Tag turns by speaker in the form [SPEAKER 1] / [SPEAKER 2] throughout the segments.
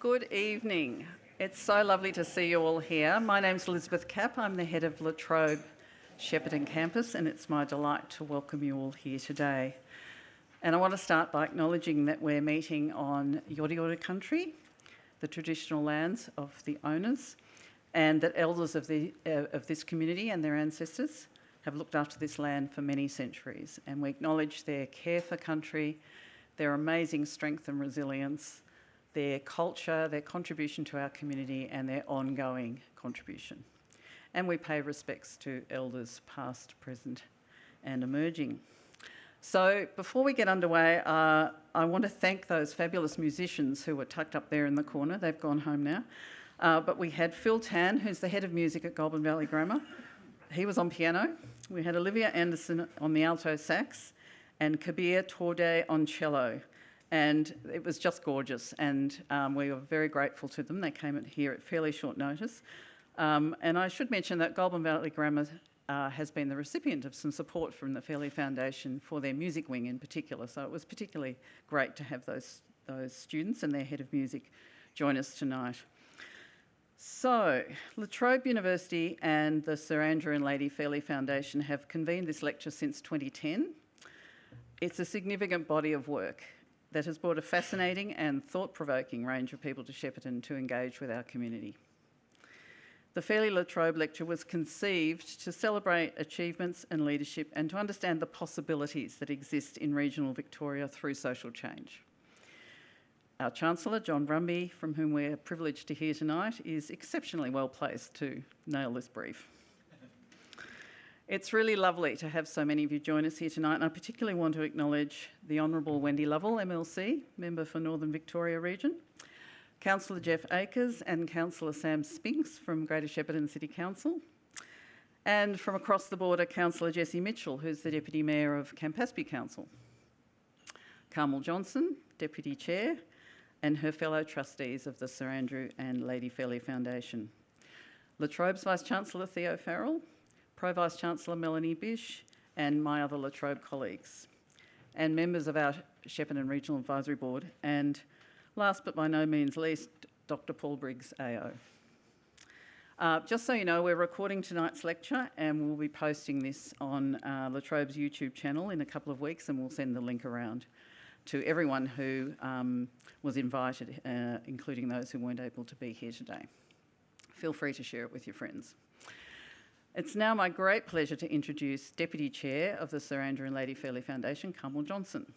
[SPEAKER 1] Good evening. It's so lovely to see you all here. My name's Elizabeth Capp. I'm the head of La Trobe Shepparton campus, and it's my delight to welcome you all here today. And I want to start by acknowledging that we're meeting on Yorta Yorta country, the traditional lands of the owners, and that elders of this community and their ancestors have looked after this land for many centuries. And we acknowledge their care for country, their amazing strength and resilience, their culture, their contribution to our community, and their ongoing contribution. And we pay respects to elders past, present, and emerging. So before we get underway, I want to thank those fabulous musicians who were tucked up there in the corner. They've gone home now. But we had Phil Tan, who's the head of music at Goulburn Valley Grammar. He was on piano. We had Olivia Anderson on the alto sax and Kabir Torde on cello. And it was just gorgeous, and we were very grateful to them. They came here at fairly short notice. And I should mention that Goulburn Valley Grammar has been the recipient of some support from the Fairley Foundation for their music wing in particular. So it was particularly great to have those students and their head of music join us tonight. So, La Trobe University and the Sir Andrew and Lady Fairley Foundation have convened this lecture since 2010. It's a significant body of work that has brought a fascinating and thought-provoking range of people to Shepparton to engage with our community. The Fairley La Trobe lecture was conceived to celebrate achievements and leadership and to understand the possibilities that exist in regional Victoria through social change. Our Chancellor, John Brumby, from whom we're privileged to hear tonight, is exceptionally well placed to nail this brief. It's really lovely to have so many of you join us here tonight, and I particularly want to acknowledge the Honourable Wendy Lovell, MLC, Member for Northern Victoria Region, Councillor Jeff Akers and Councillor Sam Spinks from Greater Shepparton City Council, and from across the border, Councillor Jessie Mitchell, who's the Deputy Mayor of Campaspe Council, Carmel Johnson, Deputy Chair, and her fellow trustees of the Sir Andrew and Lady Fairley Foundation, La Trobe's Vice-Chancellor Theo Farrell, Pro Vice-Chancellor Melanie Bish, and my other La Trobe colleagues, and members of our Shepparton Regional Advisory Board, and last but by no means least, Dr. Paul Briggs AO. Just so you know, we're recording tonight's lecture and we'll be posting this on La Trobe's YouTube channel in a couple of weeks, and we'll send the link around to everyone who was invited, including those who weren't able to be here today. Feel free to share it with your friends. It's now my great pleasure to introduce Deputy Chair of the Sir Andrew and Lady Fairley Foundation, Carmel Johnson.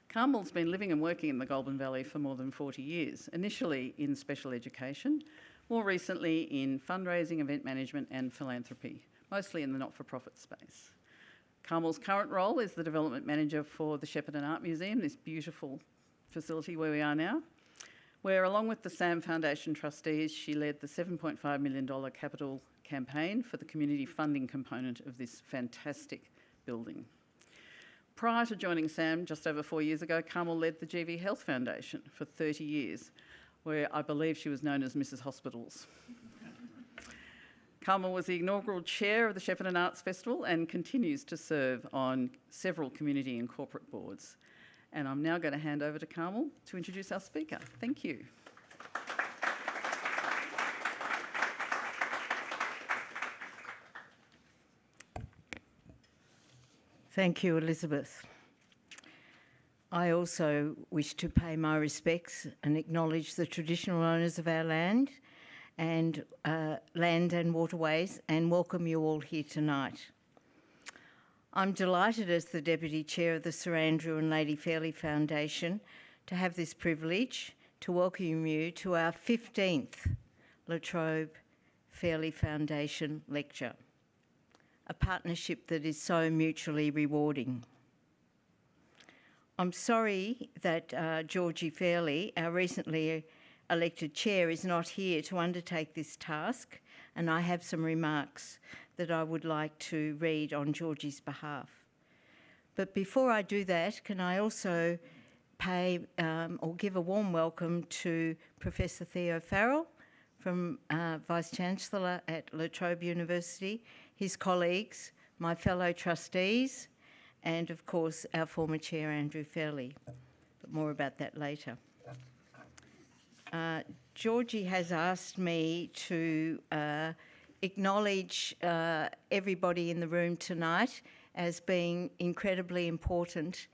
[SPEAKER 1] Carmel's been living and working in the Goulburn Valley for more than 40 years, initially in special education, more recently in fundraising, event management and philanthropy, mostly in the not-for-profit space. Carmel's current role is the Development Manager for the Shepparton Art Museum, this beautiful facility where we are now, where along with the SAM Foundation trustees, she led the $7.5 million capital campaign for the community funding component of this fantastic building. Prior to joining SAM just over 4 years ago, Carmel led the GV Health Foundation for 30 years, where I believe she was known as Mrs. Hospitals. Carmel was the inaugural chair of the Shepparton Arts Festival and continues to serve on several community and corporate boards. And I'm now going to hand over to Carmel to introduce our speaker. Thank you.
[SPEAKER 2] Thank you, Elizabeth. I also wish to pay my respects and acknowledge the traditional owners of our land and waterways, and welcome you all here tonight. I'm delighted as the Deputy Chair of the Sir Andrew and Lady Fairley Foundation to have this privilege to welcome you to our 15th La Trobe Fairley Foundation lecture, a partnership that is so mutually rewarding. I'm sorry that Georgie Fairley, our recently elected chair, is not here to undertake this task, and I have some remarks that I would like to read on Georgie's behalf. But before I do that, can I also pay or give a warm welcome to Professor Theo Farrell, from Vice-Chancellor at La Trobe University, his colleagues, my fellow trustees, and of course our former chair, Andrew Fairley. But more about that later. Georgie has asked me to acknowledge everybody in the room tonight as being incredibly important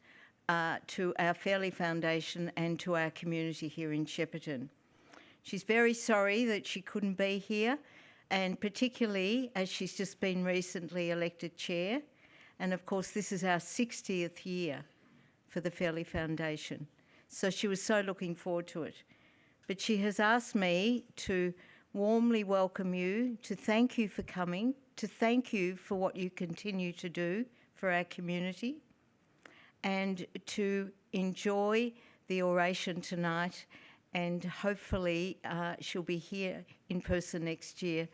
[SPEAKER 2] to our Fairley Foundation and to our community here in Shepparton. She's very sorry that she couldn't be here, and particularly as she's just been recently elected chair. And of course, this is our 60th year for the Fairley Foundation. So she was so looking forward to it. But she has asked me to warmly welcome you, to thank you for coming, to thank you for what you continue to do for our community, and to enjoy the oration tonight. And hopefully she'll be here in person next year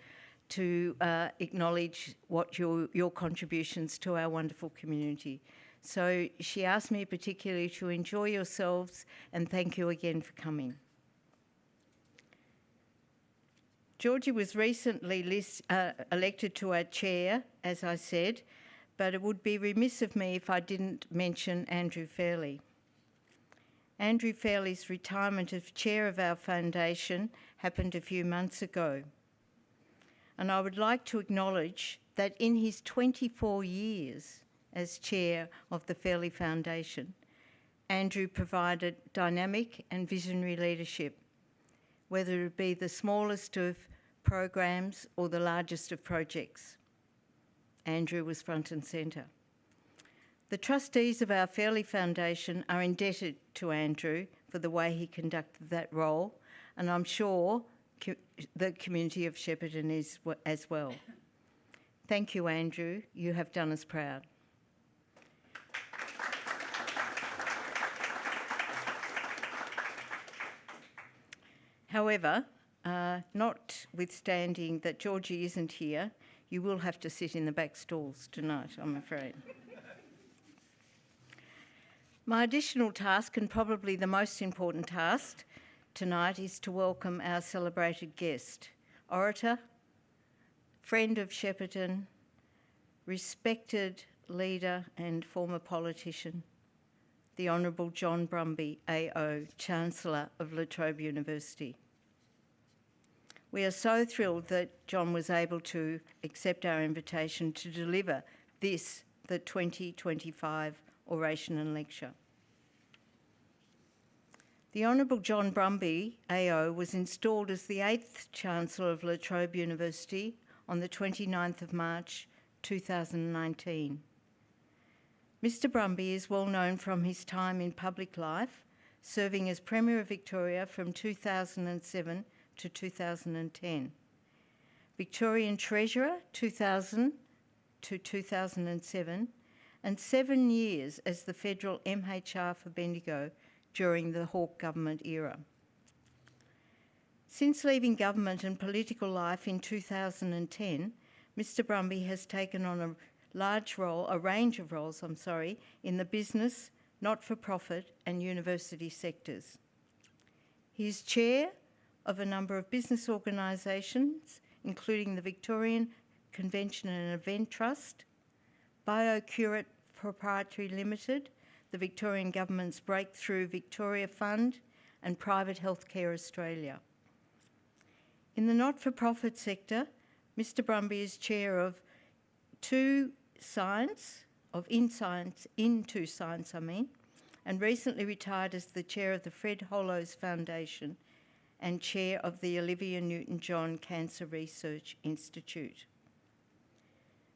[SPEAKER 2] to acknowledge what your contributions to our wonderful community. So she asked me particularly to enjoy yourselves and thank you again for coming. Georgie was recently elected to our chair, as I said, but it would be remiss of me if I didn't mention Andrew Fairley. Andrew Fairley's retirement as chair of our foundation happened a few months ago. And I would like to acknowledge that in his 24 years as chair of the Fairley Foundation, Andrew provided dynamic and visionary leadership, whether it be the smallest of programs or the largest of projects. Andrew was front and centre. The trustees of our Fairley Foundation are indebted to Andrew for the way he conducted that role, and I'm sure the community of Shepparton is as well. Thank you, Andrew. You have done us proud. However, notwithstanding that Georgie isn't here, you will have to sit in the back stalls tonight, I'm afraid. My additional task, and probably the most important task tonight, is to welcome our celebrated guest, orator, friend of Shepparton, respected leader and former politician, the Honourable John Brumby AO, Chancellor of Trobe University. We are so thrilled that John was able to accept our invitation to deliver this, the 2025 oration and lecture. The Honourable John Brumby AO was installed as the 8th Chancellor of Trobe University on the 29th of March 2019. Mr Brumby is well known from his time in public life, serving as Premier of Victoria from 2007 to 2010, Victorian Treasurer 2000 to 2007, and 7 years as the Federal MHR for Bendigo during the Hawke government era. Since leaving government and political life in 2010, Mr Brumby has taken on a range of roles, in the business, not-for-profit and university sectors. He is chair of a number of business organisations, including the Victorian Convention and Event Trust, BioCurate Proprietary Limited, the Victorian Government's Breakthrough Victoria Fund, and Private Healthcare Australia. In the not-for-profit sector, Mr Brumby is chair of Into Science, and recently retired as the chair of the Fred Hollows Foundation and chair of the Olivia Newton-John Cancer Research Institute.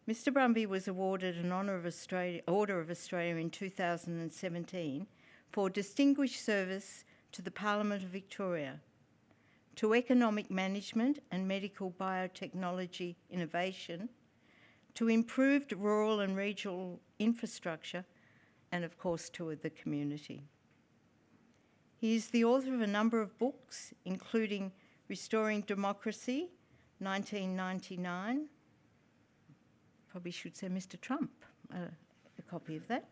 [SPEAKER 2] Mr Brumby was awarded an Order of Australia in 2017 for distinguished service to the Parliament of Victoria, to economic management and medical biotechnology innovation, to improved rural and regional infrastructure, and of course to the community. He is the author of a number of books, including Restoring Democracy, 1999, probably should say Mr Trump, a copy of that.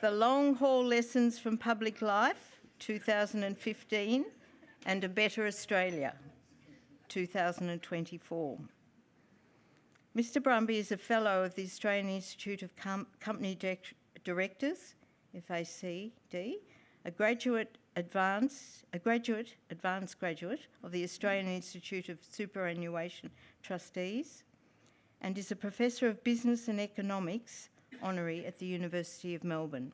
[SPEAKER 2] The Long Haul Lessons from Public Life, 2015, and A Better Australia, 2024. Mr Brumby is a Fellow of the Australian Institute of Company Directors, FACD, a graduate advanced graduate of the Australian Institute of Superannuation Trustees, and is a Professor of Business and Economics Honorary at the University of Melbourne.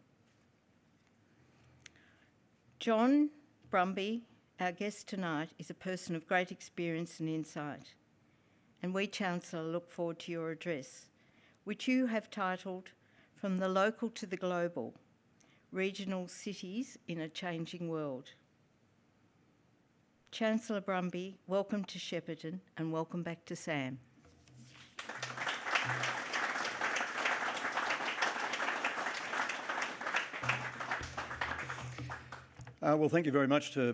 [SPEAKER 2] John Brumby, our guest tonight, is a person of great experience and insight, and we, Chancellor, look forward to your address, which you have titled From the Local to the Global, Regional Cities in a Changing World. Chancellor Brumby, welcome to Shepparton and welcome back to Sam.
[SPEAKER 3] Well, thank you very much to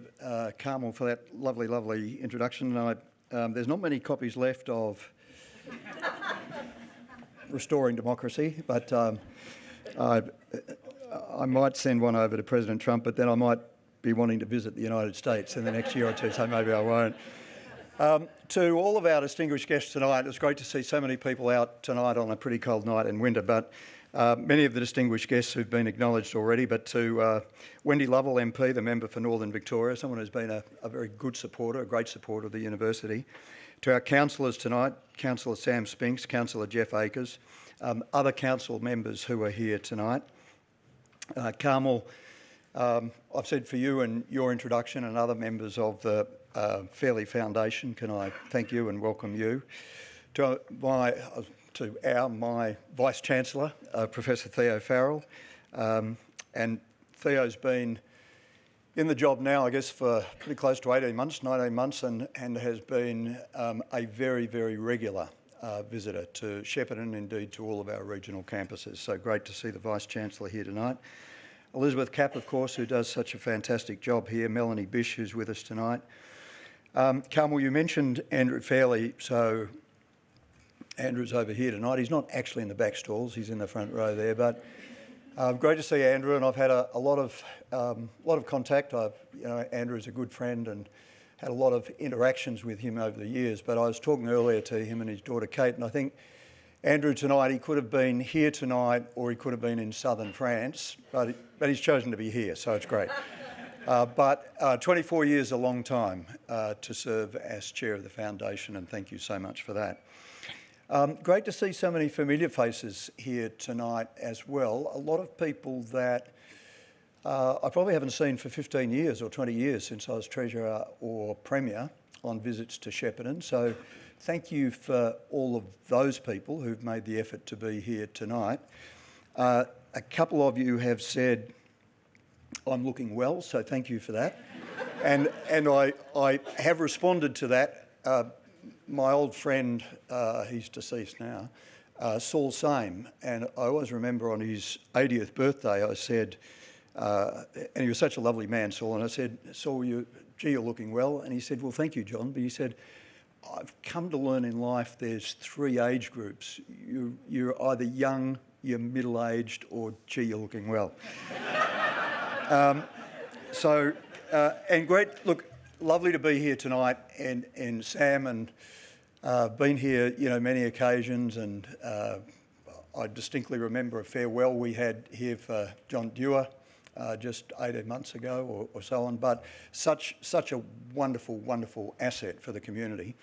[SPEAKER 3] Carmel for that lovely, lovely introduction. There's not many copies left of Restoring Democracy, but I might send one over to President Trump, but then I might be wanting to visit the United States in the next year or two, so maybe I won't. To all of our distinguished guests tonight, it's great to see so many people out tonight on a pretty cold night in winter, but many of the distinguished guests who've been acknowledged already, but to Wendy Lovell MP, the member for Northern Victoria, someone who's been a very good supporter, a great supporter of the university. To our councillors tonight, Councillor Sam Spinks, Councillor Jeff Akers, other council members who are here tonight. Carmel, I've said for you and your introduction and other members of the Fairley Foundation, can I thank you and welcome you. To my Vice-Chancellor, Professor Theo Farrell, and Theo's been in the job now, I guess, for pretty close to 18 months, 19 months, and has been a very, very regular visitor to Shepparton, indeed to all of our regional campuses. So great to see the Vice-Chancellor here tonight. Elizabeth Capp, of course, who does such a fantastic job here. Melanie Bish, who's with us tonight. Carmel, you mentioned Andrew Fairley, so Andrew's over here tonight. He's not actually in the back stalls, he's in the front row there, but great to see Andrew, and I've had a lot of contact. Andrew's a good friend and had a lot of interactions with him over the years, but I was talking earlier to him and his daughter Kate, and I think Andrew tonight, he could have been here tonight or he could have been in southern France, but he's chosen to be here, so it's great. But 24 years is a long time to serve as chair of the foundation, and thank you so much for that. Great to see so many familiar faces here tonight as well. A lot of people that I probably haven't seen for 15 years or 20 years since I was Treasurer or Premier on visits to Shepparton. So thank you for all of those people who've made the effort to be here tonight. A couple of you have said, I'm looking well, so thank you for that. and I have responded to that. My old friend, he's deceased now, Saul Same, and I always remember on his 80th birthday I said, and he was such a lovely man, Saul, and I said, Saul, you're looking well. And he said, well, thank you, John, but he said, I've come to learn in life there's three age groups. You're either young, you're middle-aged, or gee, you're looking well. And great, look, lovely to be here tonight, and Sam, and been here, many occasions, and I distinctly remember a farewell we had here for John Dewar just 18 months ago or so on, but such a wonderful, wonderful asset for the community.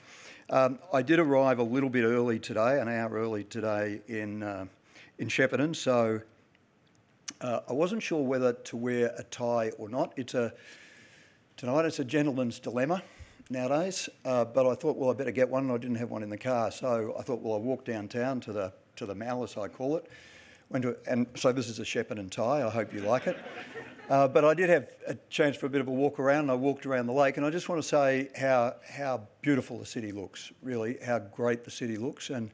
[SPEAKER 3] I did arrive a little bit early today, an hour early today in Shepparton, so I wasn't sure whether to wear a tie or not. Tonight it's a gentleman's dilemma nowadays, but I thought, well, I better get one, and I didn't have one in the car, so I thought, well, I'll walk downtown to the Mall, as I call it. And so this is a Shepparton tie, I hope you like it. But I did have a chance for a bit of a walk around, and I walked around the lake, and I just want to say how beautiful the city looks, really, how great the city looks, and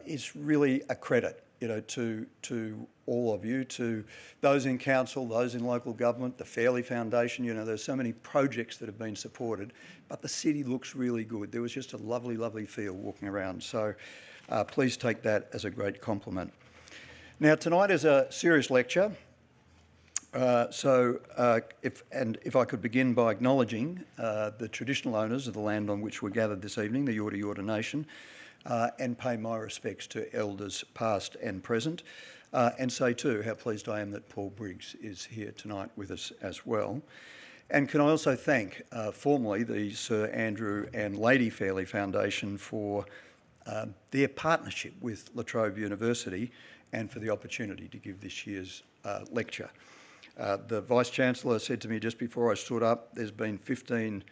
[SPEAKER 3] it's really a credit, to all of you, to those in council, those in local government, the Fairley Foundation. There's so many projects that have been supported, but the city looks really good. There was just a lovely, lovely feel walking around, so please take that as a great compliment. Now, tonight is a serious lecture, if I could begin by acknowledging the traditional owners of the land on which we're gathered this evening, the Yorta Nation, and pay my respects to elders past and present. and say too how pleased I am that Paul Briggs is here tonight with us as well. And can I also thank formally the Sir Andrew and Lady Fairley Foundation for their partnership with La Trobe University and for the opportunity to give this year's lecture. The Vice-Chancellor said to me just before I stood up, there's been 15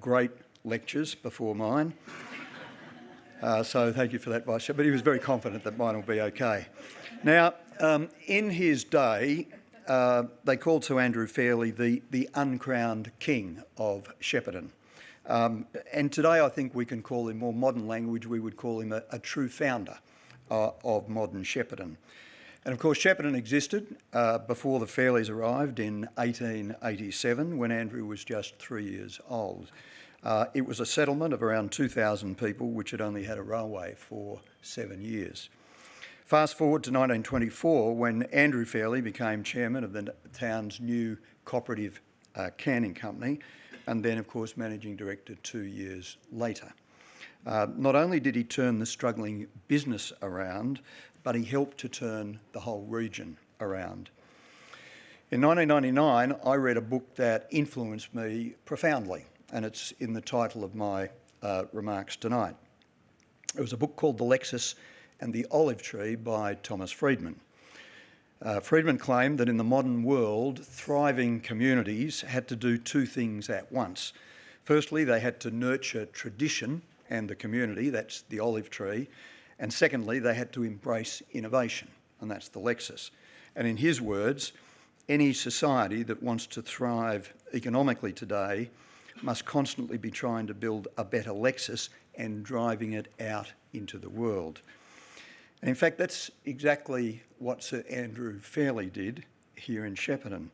[SPEAKER 3] great lectures before mine. So thank you for that, Vice-Chancellor. But he was very confident that mine will be okay. Now, in his day, they called Sir Andrew Fairley the uncrowned king of Shepparton. And today I think we can call him, more modern language, we would call him a true founder of modern Shepparton. And of course Shepparton existed before the Fairleys arrived in 1887 when Andrew was just 3 years old. It was a settlement of around 2,000 people which had only had a railway for 7 years. Fast forward to 1924 when Andrew Fairley became chairman of the town's new cooperative canning company, and then of course managing director 2 years later. Not only did he turn the struggling business around, but he helped to turn the whole region around. In 1999, I read a book that influenced me profoundly, and it's in the title of my remarks tonight. It was a book called The Lexus and the Olive Tree by Thomas Friedman. Friedman claimed that in the modern world, thriving communities had to do two things at once. Firstly, they had to nurture tradition and the community, that's the olive tree, and secondly, they had to embrace innovation, and that's the Lexus. And in his words, any society that wants to thrive economically today must constantly be trying to build a better Lexus and driving it out into the world. And in fact, that's exactly what Sir Andrew Fairley did here in Shepparton.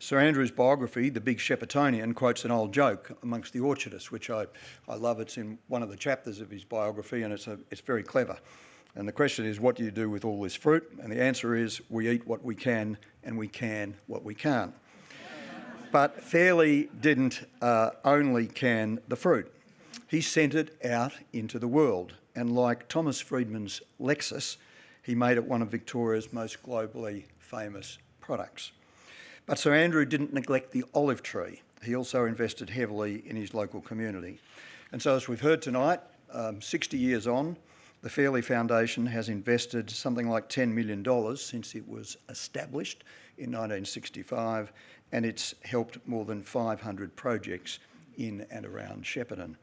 [SPEAKER 3] Sir Andrew's biography, The Big Sheppartonian, quotes an old joke amongst the orchardists, which I love. It's in one of the chapters of his biography, and it's very clever. And the question is, what do you do with all this fruit? And the answer is, we eat what we can, and we can what we can't. But Fairley didn't only can the fruit. He sent it out into the world. And like Thomas Friedman's Lexus, he made it one of Victoria's most globally famous products. But Sir Andrew didn't neglect the olive tree. He also invested heavily in his local community. And so as we've heard tonight, 60 years on, the Fairley Foundation has invested something like $10 million since it was established in 1965, and it's helped more than 500 projects in and around Shepparton.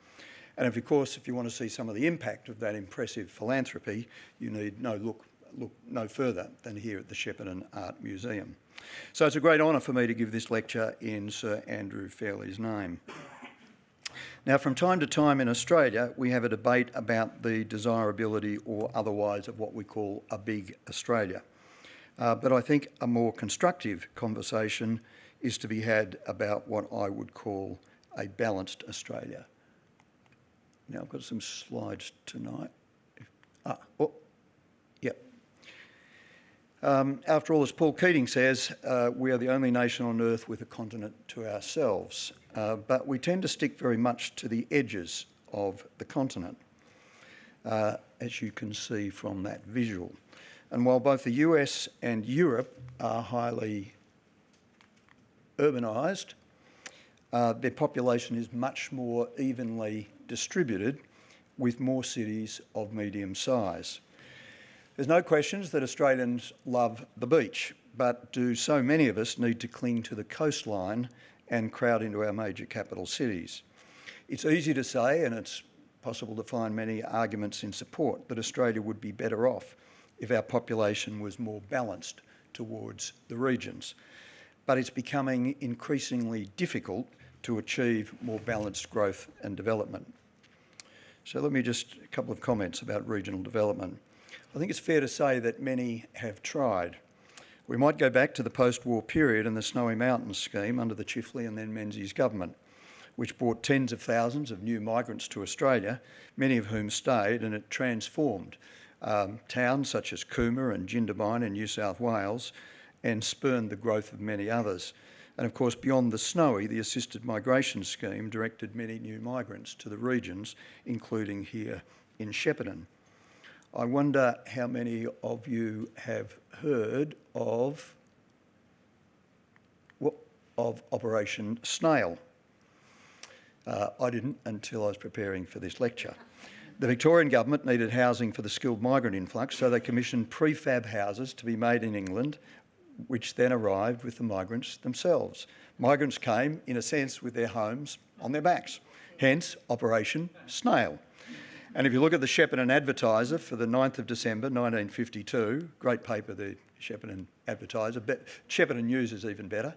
[SPEAKER 3] And of course, if you want to see some of the impact of that impressive philanthropy, you need look no further than here at the Shepparton Art Museum. So it's a great honour for me to give this lecture in Sir Andrew Fairley's name. Now, from time to time in Australia, we have a debate about the desirability or otherwise of what we call a big Australia. But I think a more constructive conversation is to be had about what I would call a balanced Australia. Now, I've got some slides tonight. After all, as Paul Keating says, we are the only nation on earth with a continent to ourselves, but we tend to stick very much to the edges of the continent, as you can see from that visual. And while both the US and Europe are highly urbanised, their population is much more evenly distributed, with more cities of medium size. There's no questions that Australians love the beach, but do so many of us need to cling to the coastline and crowd into our major capital cities? It's easy to say, and it's possible to find many arguments in support, that Australia would be better off if our population was more balanced towards the regions. But it's becoming increasingly difficult to achieve more balanced growth and development. So let me just, a couple of comments about regional development. I think it's fair to say that many have tried. We might go back to the post-war period and the Snowy Mountains scheme under the Chifley and then Menzies government, which brought tens of thousands of new migrants to Australia, many of whom stayed, and it transformed towns such as Cooma and Jindabyne in New South Wales and spurned the growth of many others. And of course, beyond the Snowy, the assisted migration scheme directed many new migrants to the regions, including here in Shepparton. I wonder how many of you have heard of Operation Snail. I didn't until I was preparing for this lecture. The Victorian government needed housing for the skilled migrant influx, so they commissioned prefab houses to be made in England, which then arrived with the migrants themselves. Migrants came, in a sense, with their homes on their backs, hence Operation Snail. And if you look at the Shepparton Advertiser for the 9th of December 1952, great paper, the Shepparton Advertiser, but Shepparton News is even better.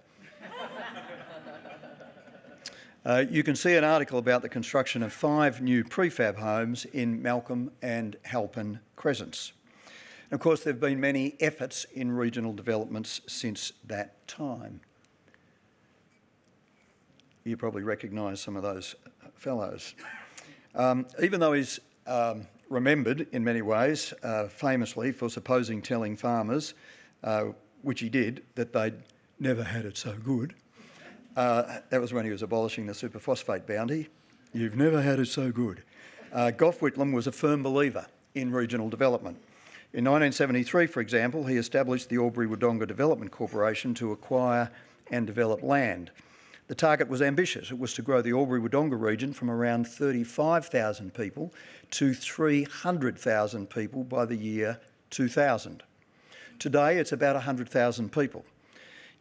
[SPEAKER 3] You can see an article about the construction of 5 new prefab homes in Malcolm and Halpin Crescents. And of course, there have been many efforts in regional developments since that time. You probably recognise some of those fellows. Even though he's remembered in many ways, famously for supposing telling farmers, which he did, that they'd never had it so good. That was when he was abolishing the superphosphate bounty. You've never had it so good. Gough Whitlam was a firm believer in regional development. In 1973, for example, he established the Albury-Wodonga Development Corporation to acquire and develop land. The target was ambitious. It was to grow the Albury-Wodonga region from around 35,000 people to 300,000 people by the year 2000. Today, it's about 100,000 people.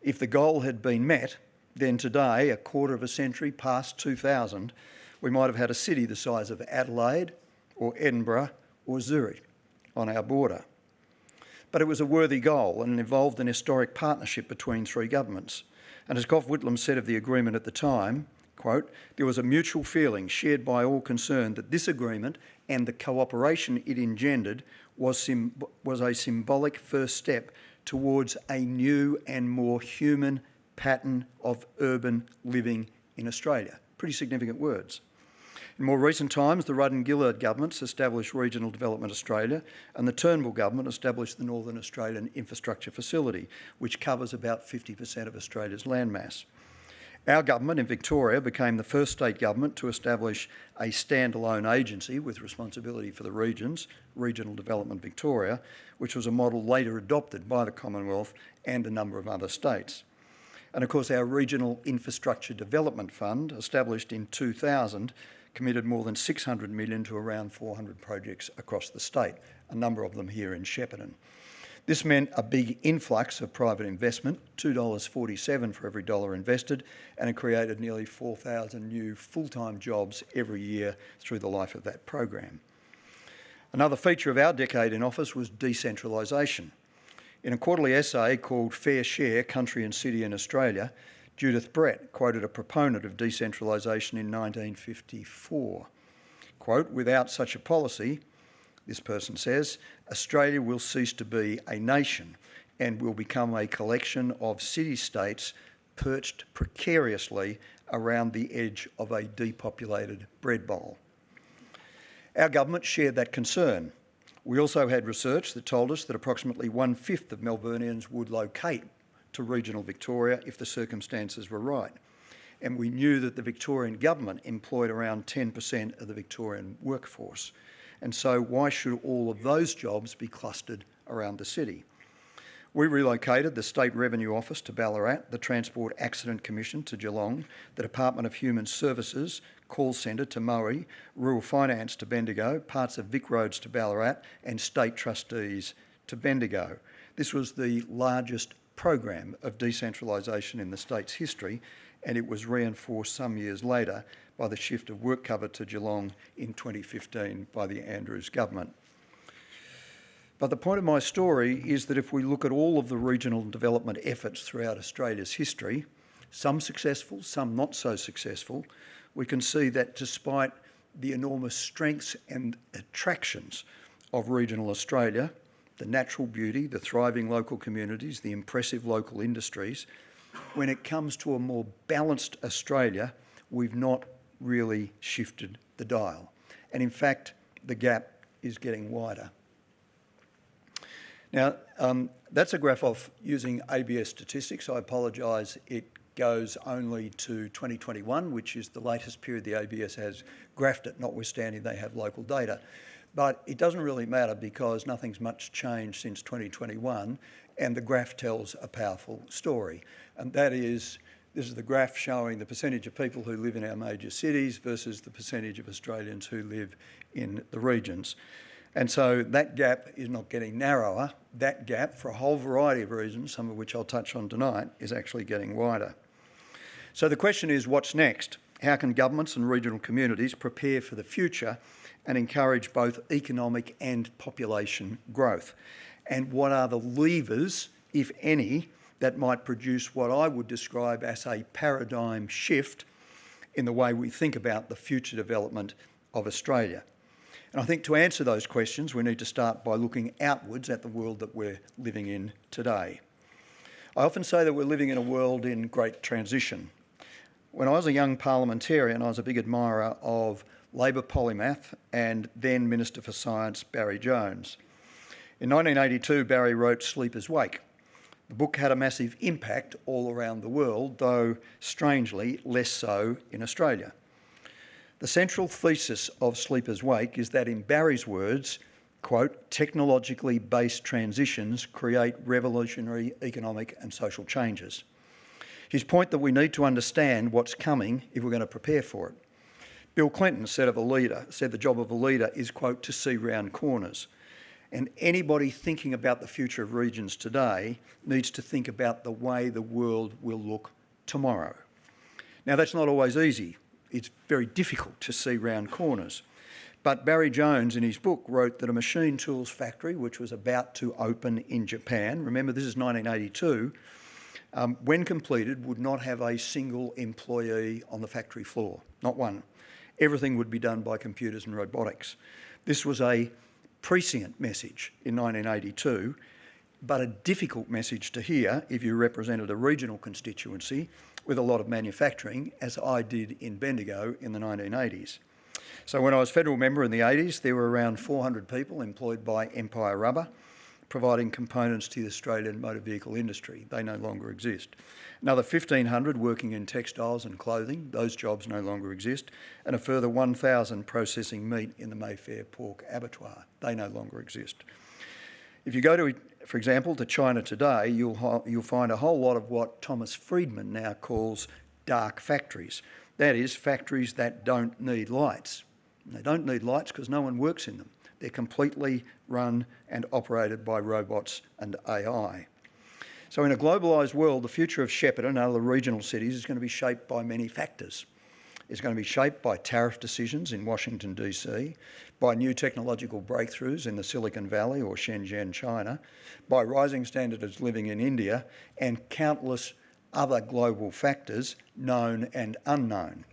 [SPEAKER 3] If the goal had been met, then today, a quarter of a century past 2000, we might have had a city the size of Adelaide or Edinburgh or Zurich on our border. But it was a worthy goal and involved an historic partnership between 3 governments. And as Gough Whitlam said of the agreement at the time, quote, "There was a mutual feeling shared by all concerned that this agreement and the cooperation it engendered was a symbolic first step towards a new and more human pattern of urban living in Australia." Pretty significant words. In more recent times, the Rudd and Gillard governments established Regional Development Australia, and the Turnbull government established the Northern Australian Infrastructure Facility, which covers about 50% of Australia's landmass. Our government in Victoria became the first state government to establish a standalone agency with responsibility for the regions, Regional Development Victoria, which was a model later adopted by the Commonwealth and a number of other states. And of course, our Regional Infrastructure Development Fund, established in 2000, committed more than $600 million to around 400 projects across the state, a number of them here in Shepparton. This meant a big influx of private investment, $2.47 for every dollar invested, and it created nearly 4,000 new full-time jobs every year through the life of that program. Another feature of our decade in office was decentralisation. In a quarterly essay called Fair Share, Country and City in Australia, Judith Brett quoted a proponent of decentralisation in 1954. Quote, "Without such a policy," this person says, "Australia will cease to be a nation and will become a collection of city-states perched precariously around the edge of a depopulated bread bowl." Our government shared that concern. We also had research that told us that approximately 1/5 of Melburnians would locate to regional Victoria if the circumstances were right. And we knew that the Victorian government employed around 10% of the Victorian workforce. And so why should all of those jobs be clustered around the city? We relocated the State Revenue Office to Ballarat, the Transport Accident Commission to Geelong, the Department of Human Services call centre to Murray, Rural Finance to Bendigo, parts of Vic Roads to Ballarat, and State Trustees to Bendigo. This was the largest program of decentralisation in the state's history, and it was reinforced some years later by the shift of work cover to Geelong in 2015 by the Andrews government. But the point of my story is that if we look at all of the regional development efforts throughout Australia's history, some successful, some not so successful, we can see that despite the enormous strengths and attractions of regional Australia, the natural beauty, the thriving local communities, the impressive local industries, when it comes to a more balanced Australia, we've not really shifted the dial. And in fact, the gap is getting wider. Now, that's a graph of using ABS statistics. I apologise, it goes only to 2021, which is the latest period the ABS has graphed it, notwithstanding they have local data. But it doesn't really matter because nothing's much changed since 2021, and the graph tells a powerful story. And that is, this is the graph showing the percentage of people who live in our major cities versus the percentage of Australians who live in the regions. And so that gap is not getting narrower. That gap, for a whole variety of reasons, some of which I'll touch on tonight, is actually getting wider. So the question is, what's next? How can governments and regional communities prepare for the future and encourage both economic and population growth? And what are the levers, if any, that might produce what I would describe as a paradigm shift in the way we think about the future development of Australia? And I think to answer those questions, we need to start by looking outwards at the world that we're living in today. I often say that we're living in a world in great transition. When I was a young parliamentarian, I was a big admirer of Labor polymath and then Minister for Science, Barry Jones. In 1982, Barry wrote Sleeper's Wake. The book had a massive impact all around the world, though strangely less so in Australia. The central thesis of Sleeper's Wake is that, in Barry's words, quote, technologically based transitions create revolutionary economic and social changes. His point that we need to understand what's coming if we're going to prepare for it. Bill Clinton said the job of a leader is, quote, to see round corners. And anybody thinking about the future of regions today needs to think about the way the world will look tomorrow. Now, that's not always easy. It's very difficult to see round corners. But Barry Jones, in his book, wrote that a machine tools factory, which was about to open in Japan, remember this is 1982, when completed, would not have a single employee on the factory floor, not one. Everything would be done by computers and robotics. This was a prescient message in 1982, but a difficult message to hear if you represented a regional constituency with a lot of manufacturing, as I did in Bendigo in the 1980s. So when I was federal member in the 80s, there were around 400 people employed by Empire Rubber, providing components to the Australian motor vehicle industry. They no longer exist. Another 1,500 working in textiles and clothing. Those jobs no longer exist. And a further 1,000 processing meat in the Mayfair pork abattoir. They no longer exist. If you go to, for example, to China today, you'll find a whole lot of what Thomas Friedman now calls dark factories. That is, factories that don't need lights. And they don't need lights because no one works in them. They're completely run and operated by robots and AI. So in a globalised world, the future of Shepparton and other regional cities is going to be shaped by many factors. It's going to be shaped by tariff decisions in Washington, DC, by new technological breakthroughs in the Silicon Valley or Shenzhen, China, by rising standards of living in India, and countless other global factors, known and unknown.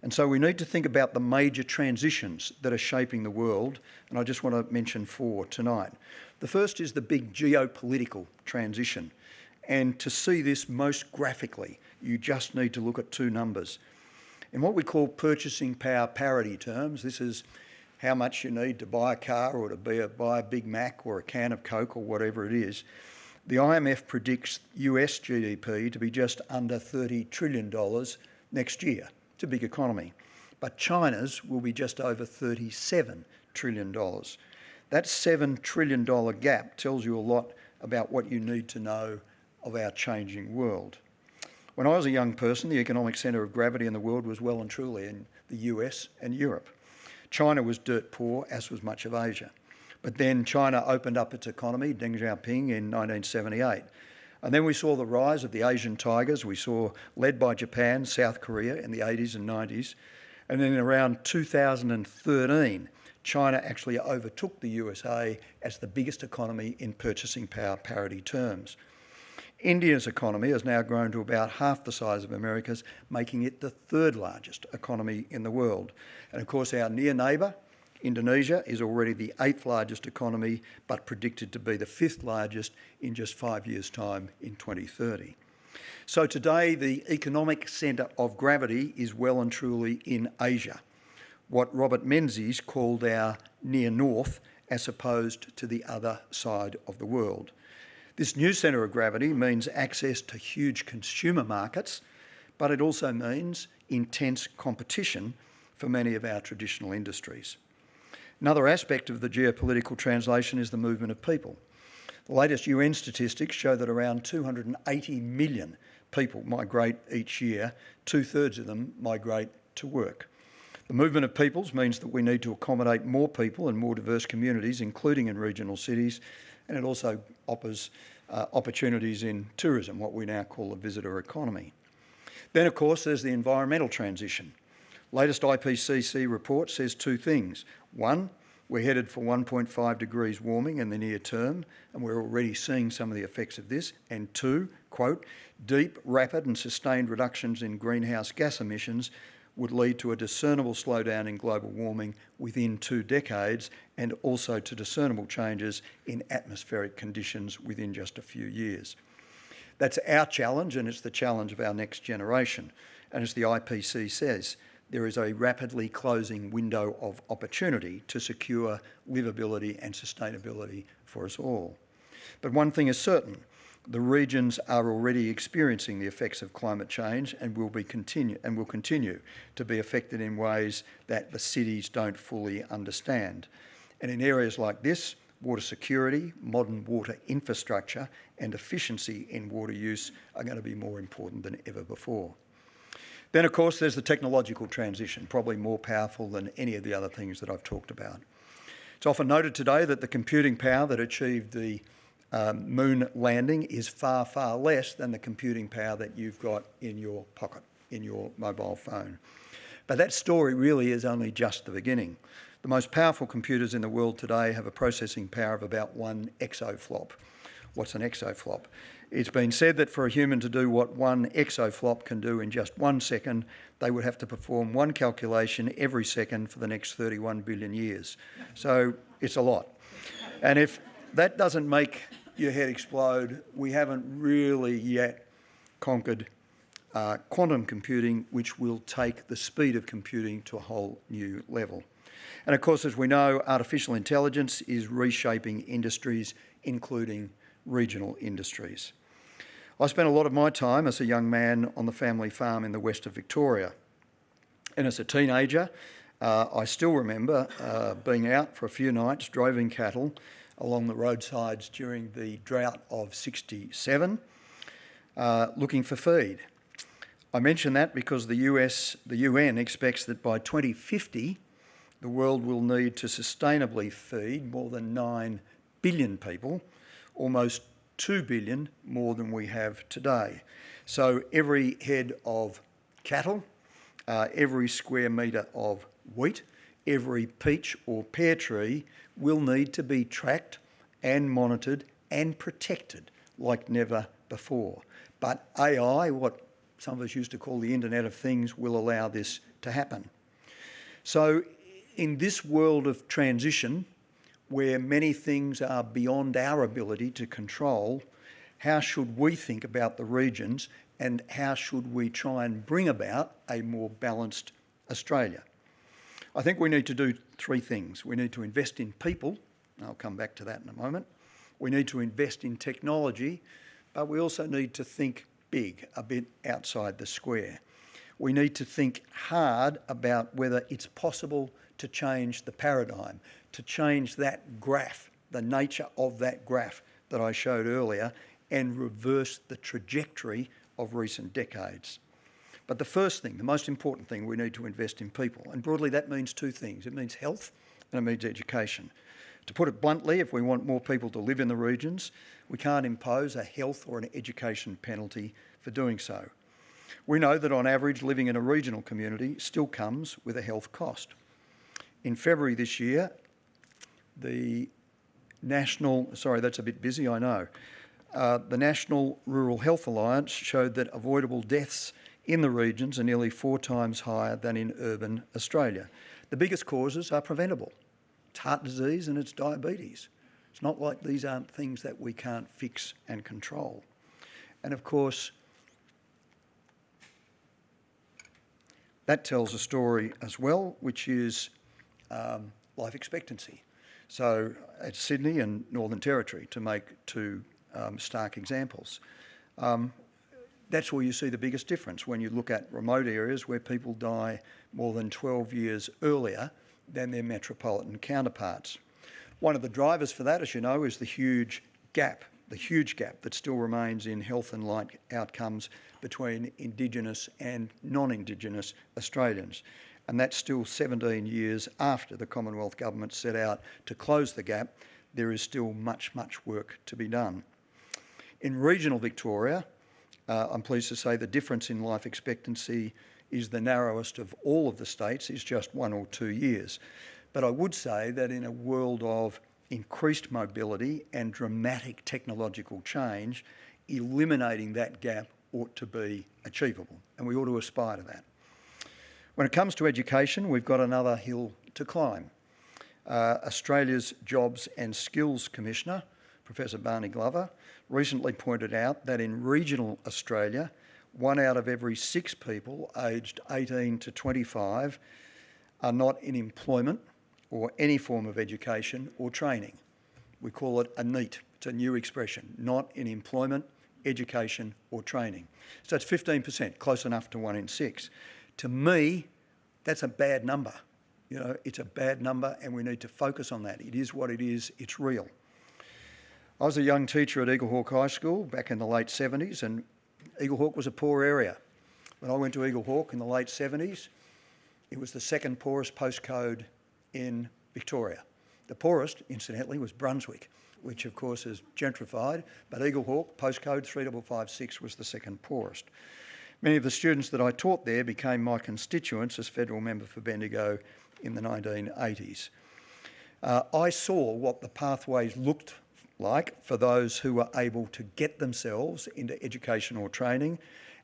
[SPEAKER 3] And so we need to think about the major transitions that are shaping the world, and I just want to mention 4 tonight. The first is the big geopolitical transition, and to see this most graphically, you just need to look at 2 numbers. In what we call purchasing power parity terms, this is how much you need to buy a car or to buy a Big Mac or a can of Coke or whatever it is. The IMF predicts US GDP to be just under $30 trillion next year. It's a big economy. But China's will be just over $37 trillion. That $7 trillion gap tells you a lot about what you need to know of our changing world. When I was a young person, the economic centre of gravity in the world was well and truly in the US and Europe. China was dirt poor, as was much of Asia. But then China opened up its economy, Deng Xiaoping, in 1978. And then we saw the rise of the Asian tigers. We saw, led by Japan, South Korea in the 80s and 90s. And then in around 2013, China actually overtook the USA as the biggest economy in purchasing power parity terms. India's economy has now grown to about half the size of America's, making it the 3rd largest economy in the world. And of course, our near neighbour, Indonesia, is already the 8th largest economy, but predicted to be the 5th largest in just 5 years' time in 2030. So today, the economic centre of gravity is well and truly in Asia, what Robert Menzies called our near north, as opposed to the other side of the world. This new centre of gravity means access to huge consumer markets, but it also means intense competition for many of our traditional industries. Another aspect of the geopolitical translation is the movement of people. The latest UN statistics show that around 280 million people migrate each year. 2/3 of them migrate to work. The movement of peoples means that we need to accommodate more people in more diverse communities, including in regional cities, and it also offers opportunities in tourism, what we now call the visitor economy. Then, of course, there's the environmental transition. Latest IPCC report says two things. One, we're headed for 1.5 degrees warming in the near term, and we're already seeing some of the effects of this. And two, quote, deep, rapid and sustained reductions in greenhouse gas emissions would lead to a discernible slowdown in global warming within 2 decades, and also to discernible changes in atmospheric conditions within just a few years. That's our challenge, and it's the challenge of our next generation. And as the IPCC says, there is a rapidly closing window of opportunity to secure livability and sustainability for us all. But one thing is certain, the regions are already experiencing the effects of climate change and will continue to be affected in ways that the cities don't fully understand. And in areas like this, water security, modern water infrastructure and efficiency in water use are going to be more important than ever before. Then, of course, there's the technological transition, probably more powerful than any of the other things that I've talked about. It's often noted today that the computing power that achieved the moon landing is far, far less than the computing power that you've got in your pocket, in your mobile phone. But that story really is only just the beginning. The most powerful computers in the world today have a processing power of about 1 exaflop. What's an exaflop? It's been said that for a human to do what 1 exaflop can do in just 1 second, they would have to perform one calculation every second for the next 31 billion years. So it's a lot. And if that doesn't make your head explode, we haven't really yet conquered quantum computing, which will take the speed of computing to a whole new level. And of course, as we know, artificial intelligence is reshaping industries, including regional industries. I spent a lot of my time as a young man on the family farm in the west of Victoria. And as a teenager, I still remember being out for a few nights, droving cattle along the roadsides during the drought of 67, looking for feed. I mention that because the UN expects that by 2050, the world will need to sustainably feed more than 9 billion people, almost 2 billion more than we have today. So every head of cattle, every square metre of wheat, every peach or pear tree will need to be tracked and monitored and protected like never before. But AI, what some of us used to call the Internet of Things, will allow this to happen. So in this world of transition, where many things are beyond our ability to control, how should we think about the regions and how should we try and bring about a more balanced Australia? I think we need to do 3 things. We need to invest in people, and I'll come back to that in a moment. We need to invest in technology, but we also need to think big, a bit outside the square. We need to think hard about whether it's possible to change the paradigm, to change that graph, the nature of that graph that I showed earlier, and reverse the trajectory of recent decades. But the first thing, the most important thing, we need to invest in people. And broadly, that means 2 things. It means health and it means education. To put it bluntly, if we want more people to live in the regions, we can't impose a health or an education penalty for doing so. We know that on average, living in a regional community still comes with a health cost. In February this year, the National Rural Health Alliance showed that avoidable deaths in the regions are nearly 4 times higher than in urban Australia. The biggest causes are preventable. It's heart disease and it's diabetes. It's not like these aren't things that we can't fix and control. And of course, that tells a story as well, which is life expectancy. So at Sydney and Northern Territory, to make 2 stark examples. That's where you see the biggest difference when you look at remote areas where people die more than 12 years earlier than their metropolitan counterparts. One of the drivers for that, as you know, is the huge gap that still remains in health and life outcomes between Indigenous and non-Indigenous Australians. And that's still 17 years after the Commonwealth Government set out to close the gap. There is still much work to be done. In regional Victoria, I'm pleased to say the difference in life expectancy is the narrowest of all of the states, is just 1 or 2 years. But I would say that in a world of increased mobility and dramatic technological change, eliminating that gap ought to be achievable, and we ought to aspire to that. When it comes to education, we've got another hill to climb. Australia's Jobs and Skills Commissioner, Professor Barney Glover, recently pointed out that in regional Australia, 1 out of every 6 people aged 18 to 25 are not in employment or any form of education or training. We call it a NEET. It's a new expression, not in employment, education or training. So it's 15%, close enough to 1 in 6. To me, that's a bad number. You know, it's a bad number and we need to focus on that. It is what it is, it's real. I was a young teacher at Eaglehawk High School back in the late 70s, and Eaglehawk was a poor area. When I went to Eaglehawk in the late 70s, it was the second poorest postcode in Victoria. The poorest, incidentally, was Brunswick, which of course is gentrified, but Eaglehawk, postcode 3556, was the second poorest. Many of the students that I taught there became my constituents as federal member for Bendigo in the 1980s. I saw what the pathways looked like for those who were able to get themselves into education or training,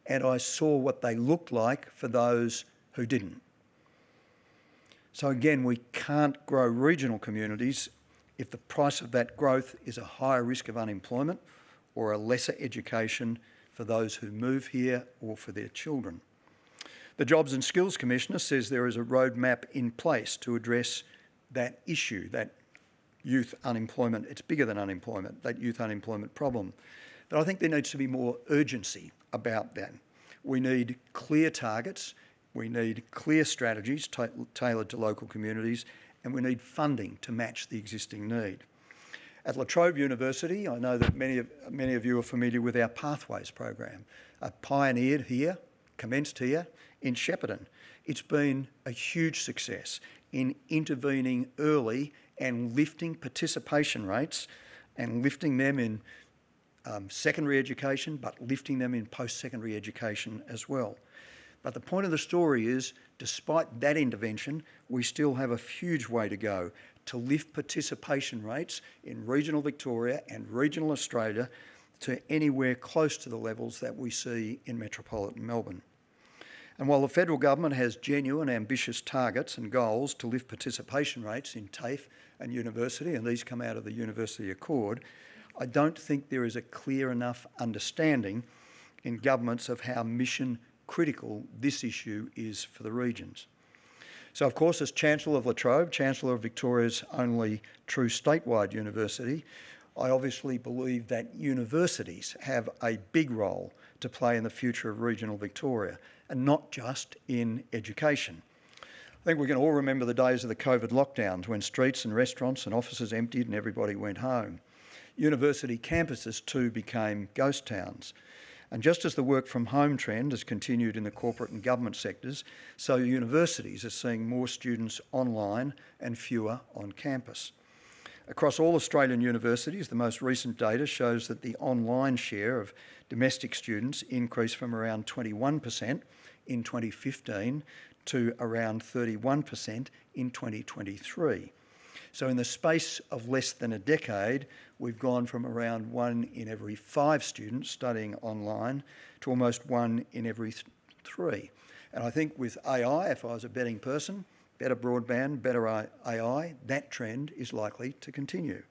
[SPEAKER 3] and I saw what they looked like for those who didn't. So again, we can't grow regional communities if the price of that growth is a higher risk of unemployment or a lesser education for those who move here or for their children. The Jobs and Skills Commissioner says there is a roadmap in place to address that issue, that youth unemployment. It's bigger than unemployment, that youth unemployment problem. But I think there needs to be more urgency about that. We need clear targets, we need clear strategies tailored to local communities, and we need funding to match the existing need. At Trobe University, I know that many of you are familiar with our Pathways program, pioneered here, commenced here in Shepparton. It's been a huge success in intervening early and lifting participation rates and lifting them in secondary education, but lifting them in post-secondary education as well. But the point of the story is, despite that intervention, we still have a huge way to go to lift participation rates in regional Victoria and regional Australia to anywhere close to the levels that we see in metropolitan Melbourne. And while the federal government has genuine ambitious targets and goals to lift participation rates in TAFE and university, and these come out of the University Accord, I don't think there is a clear enough understanding in governments of how mission critical this issue is for the regions. So of course, as Chancellor of La Trobe, Chancellor of Victoria's only true statewide university, I obviously believe that universities have a big role to play in the future of regional Victoria, and not just in education. I think we can all remember the days of the COVID lockdowns when streets and restaurants and offices emptied and everybody went home. University campuses too became ghost towns. And just as the work from home trend has continued in the corporate and government sectors, so universities are seeing more students online and fewer on campus. Across all Australian universities, the most recent data shows that the online share of domestic students increased from around 21% in 2015 to around 31% in 2023. So in the space of less than a decade, we've gone from around 1 in every 5 students studying online to almost 1 in every 3. And I think with AI, if I was a betting person, better broadband, better AI, that trend is likely to continue.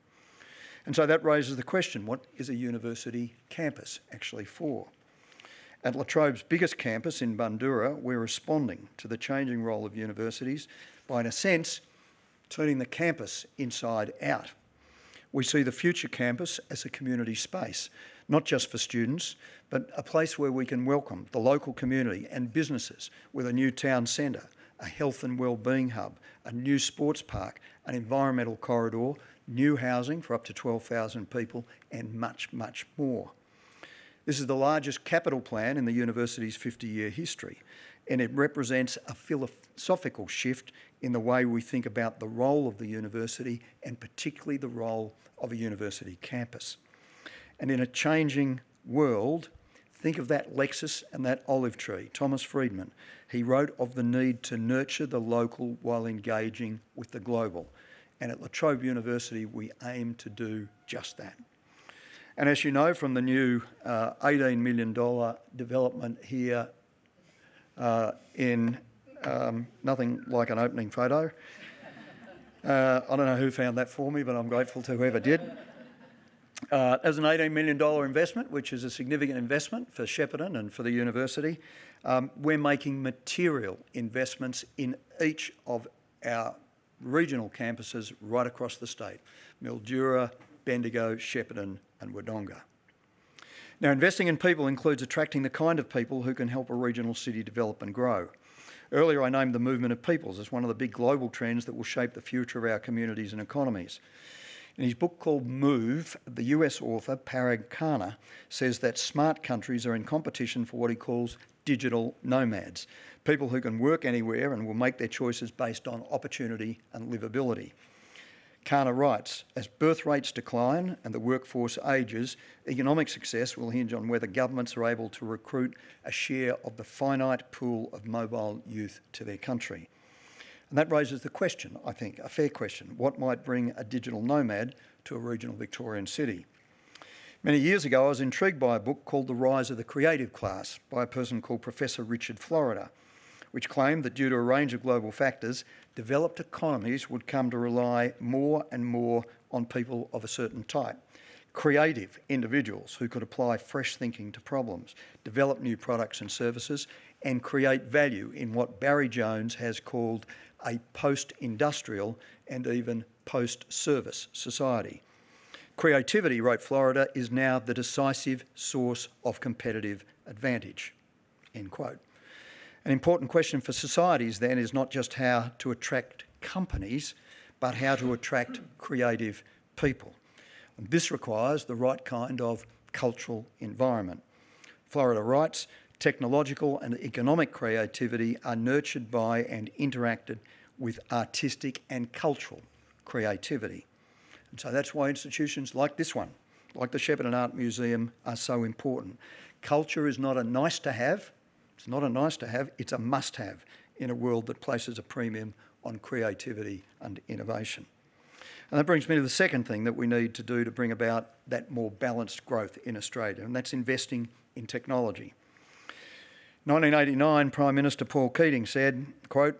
[SPEAKER 3] And so that raises the question, what is a university campus actually for? At La Trobe's biggest campus in Bundoora, we're responding to the changing role of universities by, in a sense, turning the campus inside out. We see the future campus as a community space, not just for students, but a place where we can welcome the local community and businesses with a new town centre, a health and wellbeing hub, a new sports park, an environmental corridor, new housing for up to 12,000 people, and much, much more. This is the largest capital plan in the university's 50-year history, and it represents a philosophical shift in the way we think about the role of the university, and particularly the role of a university campus. And in a changing world, think of that Lexus and that olive tree. Thomas Friedman, he wrote of the need to nurture the local while engaging with the global. And at Trobe University, we aim to do just that. And as you know from the new $18 million development here in nothing like an opening photo. I don't know who found that for me, but I'm grateful to whoever did. As an $18 million investment, which is a significant investment for Shepparton and for the university, we're making material investments in each of our regional campuses right across the state: Mildura, Bendigo, Shepparton and Wodonga. Now, investing in people includes attracting the kind of people who can help a regional city develop and grow. Earlier, I named the movement of peoples as one of the big global trends that will shape the future of our communities and economies. In his book called Move, the US author Parag Khanna says that smart countries are in competition for what he calls digital nomads, people who can work anywhere and will make their choices based on opportunity and livability. Khanna writes, as birth rates decline and the workforce ages, economic success will hinge on whether governments are able to recruit a share of the finite pool of mobile youth to their country. And that raises the question, I think, a fair question: what might bring a digital nomad to a regional Victorian city? Many years ago, I was intrigued by a book called The Rise of the Creative Class by a person called Professor Richard Florida, which claimed that due to a range of global factors, developed economies would come to rely more and more on people of a certain type. Creative individuals who could apply fresh thinking to problems, develop new products and services, and create value in what Barry Jones has called a post-industrial and even post-service society. Creativity, wrote Florida, is now the decisive source of competitive advantage, end quote. An important question for societies then is not just how to attract companies, but how to attract creative people. And this requires the right kind of cultural environment. Florida writes, technological and economic creativity are nurtured by and interacted with artistic and cultural creativity. And so that's why institutions like this one, like the Shepparton Art Museum, are so important. Culture is not a nice to have, it's not a nice to have, it's a must have in a world that places a premium on creativity and innovation. And that brings me to the second thing that we need to do to bring about that more balanced growth in Australia, and that's investing in technology. 1989, Prime Minister Paul Keating said, quote,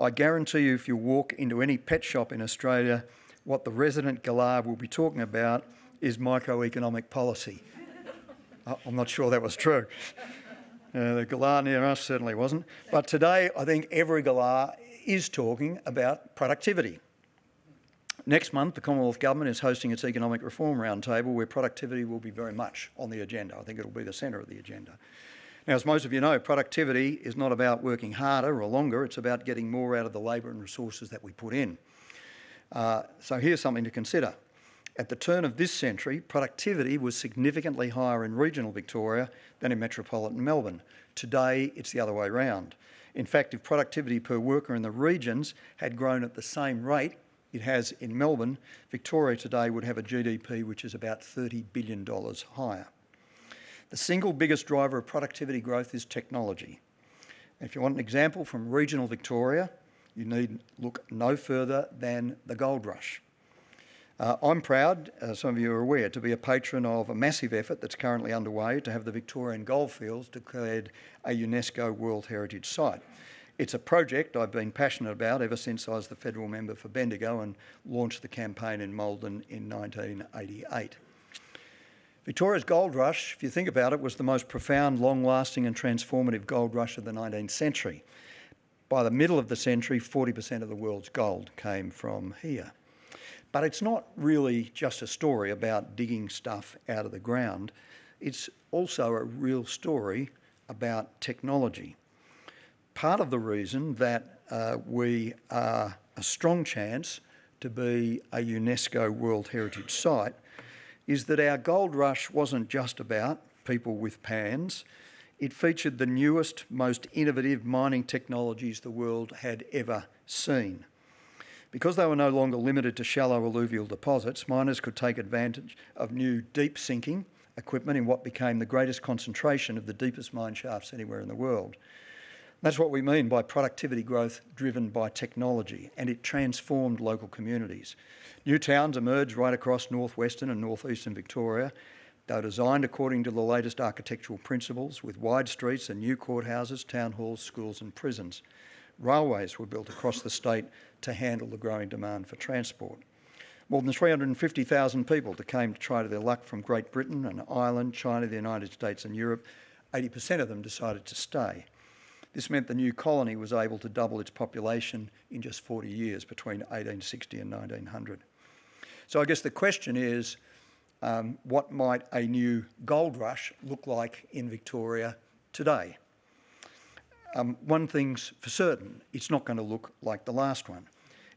[SPEAKER 3] "I guarantee you if you walk into any pet shop in Australia, what the resident galah will be talking about is microeconomic policy." I'm not sure that was true. The galah near us certainly wasn't. But today, I think every galah is talking about productivity. Next month, the Commonwealth Government is hosting its Economic Reform Roundtable, where productivity will be very much on the agenda. I think it'll be the centre of the agenda. Now, as most of you know, productivity is not about working harder or longer, it's about getting more out of the labour and resources that we put in. So here's something to consider. At the turn of this century, productivity was significantly higher in regional Victoria than in metropolitan Melbourne. Today, it's the other way around. In fact, if productivity per worker in the regions had grown at the same rate it has in Melbourne, Victoria today would have a GDP which is about $30 billion higher. The single biggest driver of productivity growth is technology. If you want an example from regional Victoria, you need look no further than the gold rush. I'm proud, as some of you are aware, to be a patron of a massive effort that's currently underway to have the Victorian goldfields declared a UNESCO World Heritage Site. It's a project I've been passionate about ever since I was the federal member for Bendigo and launched the campaign in Maldon in 1988. Victoria's gold rush, if you think about it, was the most profound, long-lasting and transformative gold rush of the 19th century. By the middle of the century, 40% of the world's gold came from here. But it's not really just a story about digging stuff out of the ground. It's also a real story about technology. Part of the reason that we are a strong chance to be a UNESCO World Heritage Site is that our gold rush wasn't just about people with pans. It featured the newest, most innovative mining technologies the world had ever seen. Because they were no longer limited to shallow alluvial deposits, miners could take advantage of new deep sinking equipment in what became the greatest concentration of the deepest mine shafts anywhere in the world. That's what we mean by productivity growth driven by technology, and it transformed local communities. New towns emerged right across northwestern and northeastern Victoria. They were designed according to the latest architectural principles, with wide streets and new courthouses, town halls, schools and prisons. Railways were built across the state to handle the growing demand for transport. More than 350,000 people came to try their luck from Great Britain and Ireland, China, the United States and Europe. 80% of them decided to stay. This meant the new colony was able to double its population in just 40 years, between 1860 and 1900. So I guess the question is, what might a new gold rush look like in Victoria today? One thing's for certain, it's not going to look like the last one.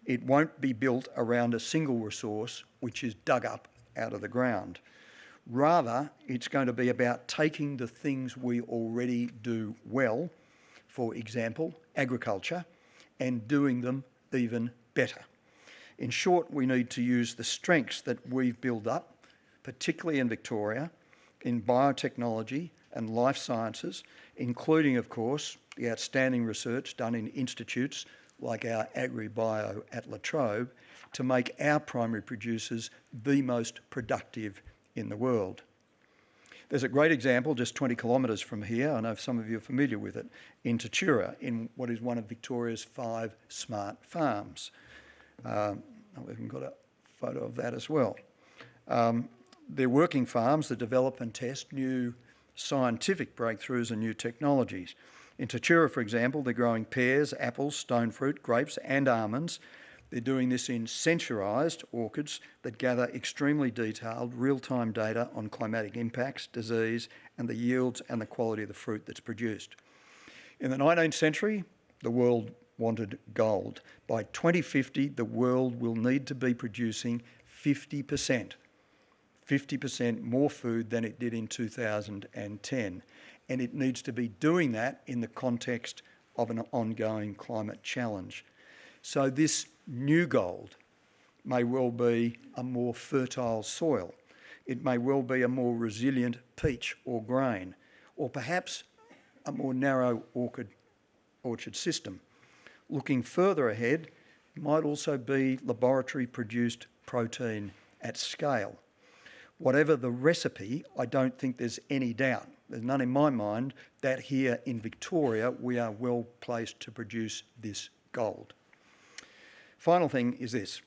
[SPEAKER 3] It won't be built around a single resource which is dug up out of the ground. Rather, it's going to be about taking the things we already do well, for example, agriculture, and doing them even better. In short, we need to use the strengths that we've built up, particularly in Victoria, in biotechnology and life sciences, including, of course, the outstanding research done in institutes like our AgriBio at La Trobe, to make our primary producers the most productive in the world. There's a great example just 20 kilometres from here, I know some of you are familiar with it, in Tatura, in what is one of Victoria's 5 smart farms. I've even got a photo of that as well. They're working farms that develop and test new scientific breakthroughs and new technologies. In Tatura, for example, they're growing pears, apples, stone fruit, grapes and almonds. They're doing this in centurised orchards that gather extremely detailed real-time data on climatic impacts, disease and the yields and the quality of the fruit that's produced. In the 19th century, the world wanted gold. By 2050, the world will need to be producing 50% more food than it did in 2010. And it needs to be doing that in the context of an ongoing climate challenge. So this new gold may well be a more fertile soil. It may well be a more resilient peach or grain, or perhaps a more narrow orchard system. Looking further ahead, it might also be laboratory-produced protein at scale. Whatever the recipe, I don't think there's any doubt, there's none in my mind, that here in Victoria we are well placed to produce this gold. Final thing is this.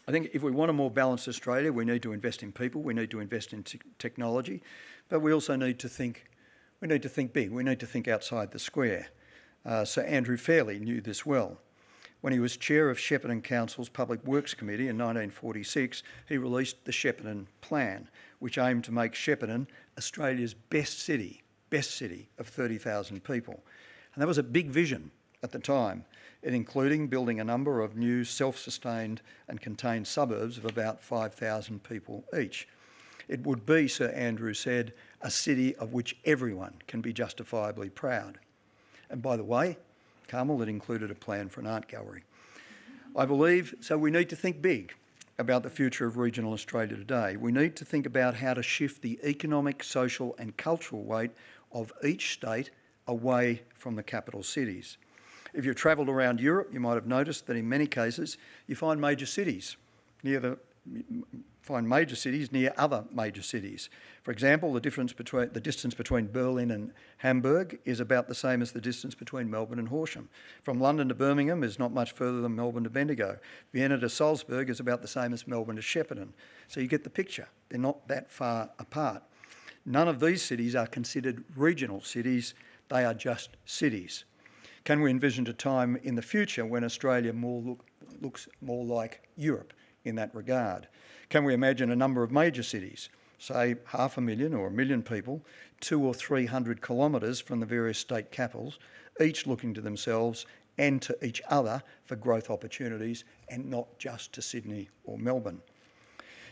[SPEAKER 3] I think if we want a more balanced Australia, we need to invest in people, we need to invest in technology, but we also need to think big, we need to think outside the square. Sir Andrew Fairley knew this well. When he was chair of Shepparton Council's Public Works Committee in 1946, he released the Shepparton Plan, which aimed to make Shepparton Australia's best city of 30,000 people. And that was a big vision at the time, including building a number of new self-sustained and contained suburbs of about 5,000 people each. It would be, Sir Andrew said, a city of which everyone can be justifiably proud. And by the way, Carmel, it included a plan for an art gallery. I believe, so we need to think big about the future of regional Australia today. We need to think about how to shift the economic, social and cultural weight of each state away from the capital cities. If you've travelled around Europe, you might have noticed that in many cases you find major cities near other major cities. For example, the distance between Berlin and Hamburg is about the same as the distance between Melbourne and Horsham. From London to Birmingham is not much further than Melbourne to Bendigo. Vienna to Salzburg is about the same as Melbourne to Shepparton. So you get the picture. They're not that far apart. None of these cities are considered regional cities. They are just cities. Can we envision a time in the future when Australia looks more like Europe in that regard? Can we imagine a number of major cities, say 500,000 or 1 million people, 200 or 300 kilometres from the various state capitals, each looking to themselves and to each other for growth opportunities, and not just to Sydney or Melbourne.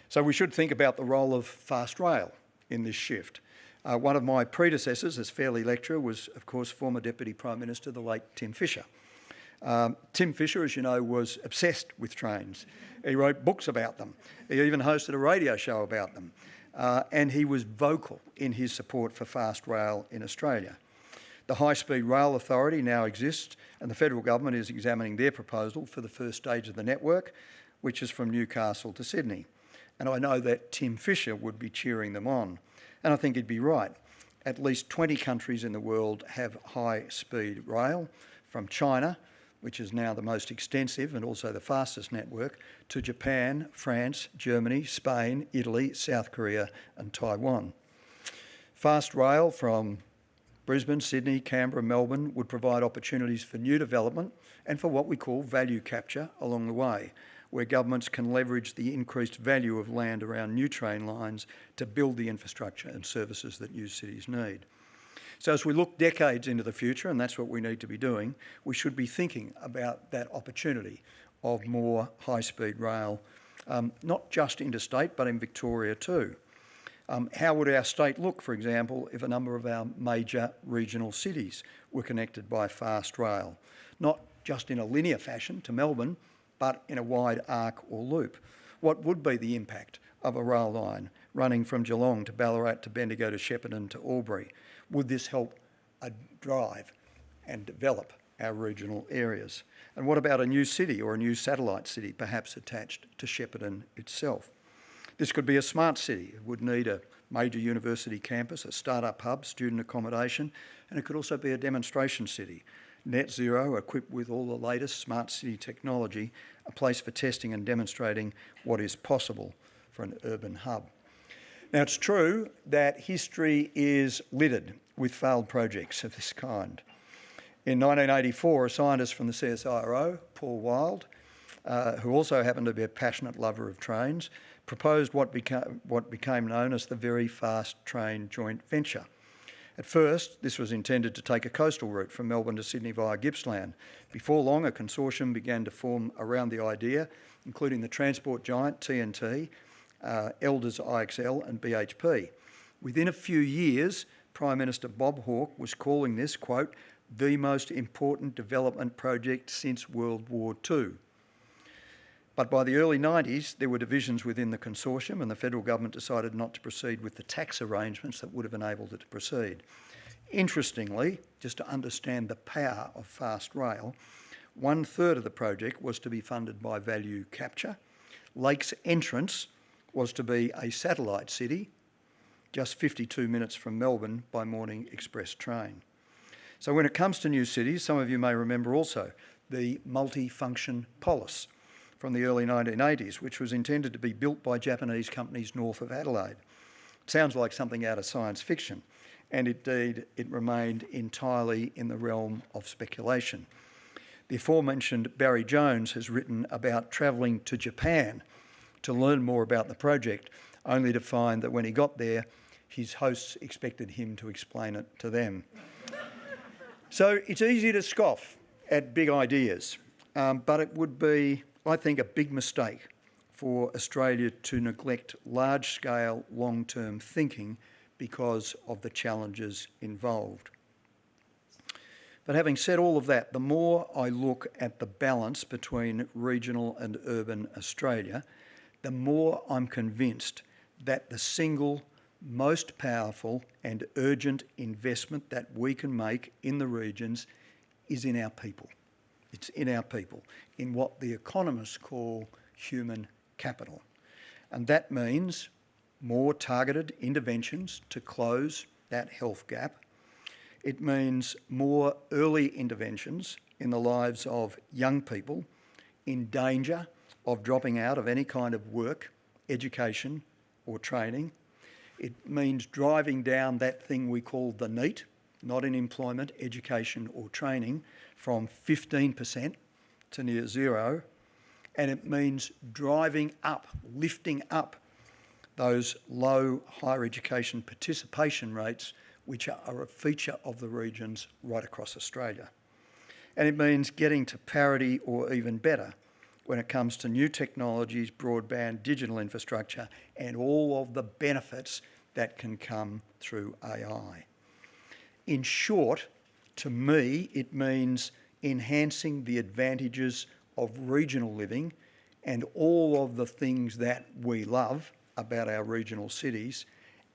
[SPEAKER 3] So we should think about the role of fast rail in this shift. One of my predecessors as Fairley lecturer was, of course, former Deputy Prime Minister, the late Tim Fischer. Tim Fischer, as you know, was obsessed with trains. He wrote books about them. He even hosted a radio show about them. And he was vocal in his support for fast rail in Australia. The High Speed Rail Authority now exists, and the federal government is examining their proposal for the first stage of the network, which is from Newcastle to Sydney. And I know that Tim Fischer would be cheering them on. And I think he'd be right. At least 20 countries in the world have high-speed rail, from China, which is now the most extensive and also the fastest network, to Japan, France, Germany, Spain, Italy, South Korea and Taiwan. Fast rail from Brisbane, Sydney, Canberra, Melbourne would provide opportunities for new development and for what we call value capture along the way, where governments can leverage the increased value of land around new train lines to build the infrastructure and services that new cities need. So as we look decades into the future, and that's what we need to be doing, we should be thinking about that opportunity of more high-speed rail, not just interstate, but in Victoria too. How would our state look, for example, if a number of our major regional cities were connected by fast rail? Not just in a linear fashion to Melbourne, but in a wide arc or loop. What would be the impact of a rail line running from Geelong to Ballarat to Bendigo to Shepparton to Albury? Would this help drive and develop our regional areas? And what about a new city or a new satellite city, perhaps attached to Shepparton itself? This could be a smart city. It would need a major university campus, a startup hub, student accommodation, and it could also be a demonstration city. Net zero, equipped with all the latest smart city technology, a place for testing and demonstrating what is possible for an urban hub. Now, it's true that history is littered with failed projects of this kind. In 1984, a scientist from the CSIRO, Paul Wild, who also happened to be a passionate lover of trains, proposed what became known as the Very Fast Train Joint Venture. At first, this was intended to take a coastal route from Melbourne to Sydney via Gippsland. Before long, a consortium began to form around the idea, including the transport giant TNT, Elders IXL and BHP. Within a few years, Prime Minister Bob Hawke was calling this, quote, the most important development project since World War II. But by the early 90s, there were divisions within the consortium and the federal government decided not to proceed with the tax arrangements that would have enabled it to proceed. Interestingly, just to understand the power of fast rail, 1/3 of the project was to be funded by value capture. Lakes Entrance was to be a satellite city, just 52 minutes from Melbourne by morning express train. So when it comes to new cities, some of you may remember also the multi-function polis from the early 1980s, which was intended to be built by Japanese companies north of Adelaide. It sounds like something out of science fiction, and indeed it remained entirely in the realm of speculation. The aforementioned Barry Jones has written about travelling to Japan to learn more about the project, only to find that when he got there, his hosts expected him to explain it to them. So it's easy to scoff at big ideas, but it would be, I think, a big mistake for Australia to neglect large-scale, long-term thinking because of the challenges involved. But having said all of that, the more I look at the balance between regional and urban Australia, the more I'm convinced that the single most powerful and urgent investment that we can make in the regions is in our people. It's in our people, in what the economists call human capital. And that means more targeted interventions to close that health gap. It means more early interventions in the lives of young people in danger of dropping out of any kind of work, education or training. It means driving down that thing we call the NEET, not in employment, education or training, from 15% to near zero. And it means driving up, lifting up those low higher education participation rates, which are a feature of the regions right across Australia. and it means getting to parity or even better when it comes to new technologies, broadband, digital infrastructure, and all of the benefits that can come through AI. In short, to me, it means enhancing the advantages of regional living and all of the things that we love about our regional cities,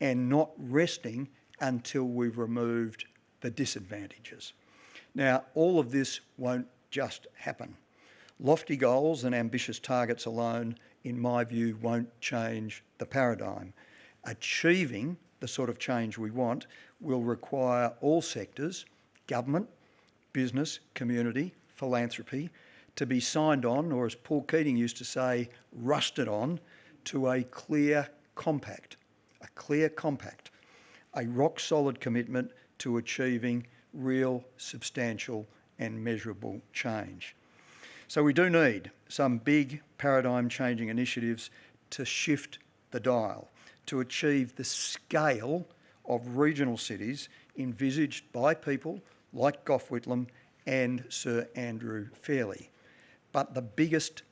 [SPEAKER 3] and not resting until we've removed the disadvantages. Now, all of this won't just happen. Lofty goals and ambitious targets alone, in my view, won't change the paradigm. Achieving the sort of change we want will require all sectors, government, business, community, philanthropy, to be signed on, or as Paul Keating used to say, rusted on, to a clear compact, a rock-solid commitment to achieving real, substantial and measurable change. So we do need some big paradigm-changing initiatives to shift the dial, to achieve the scale of regional cities envisaged by people like Gough Whitlam and Sir Andrew Fairley. But the biggest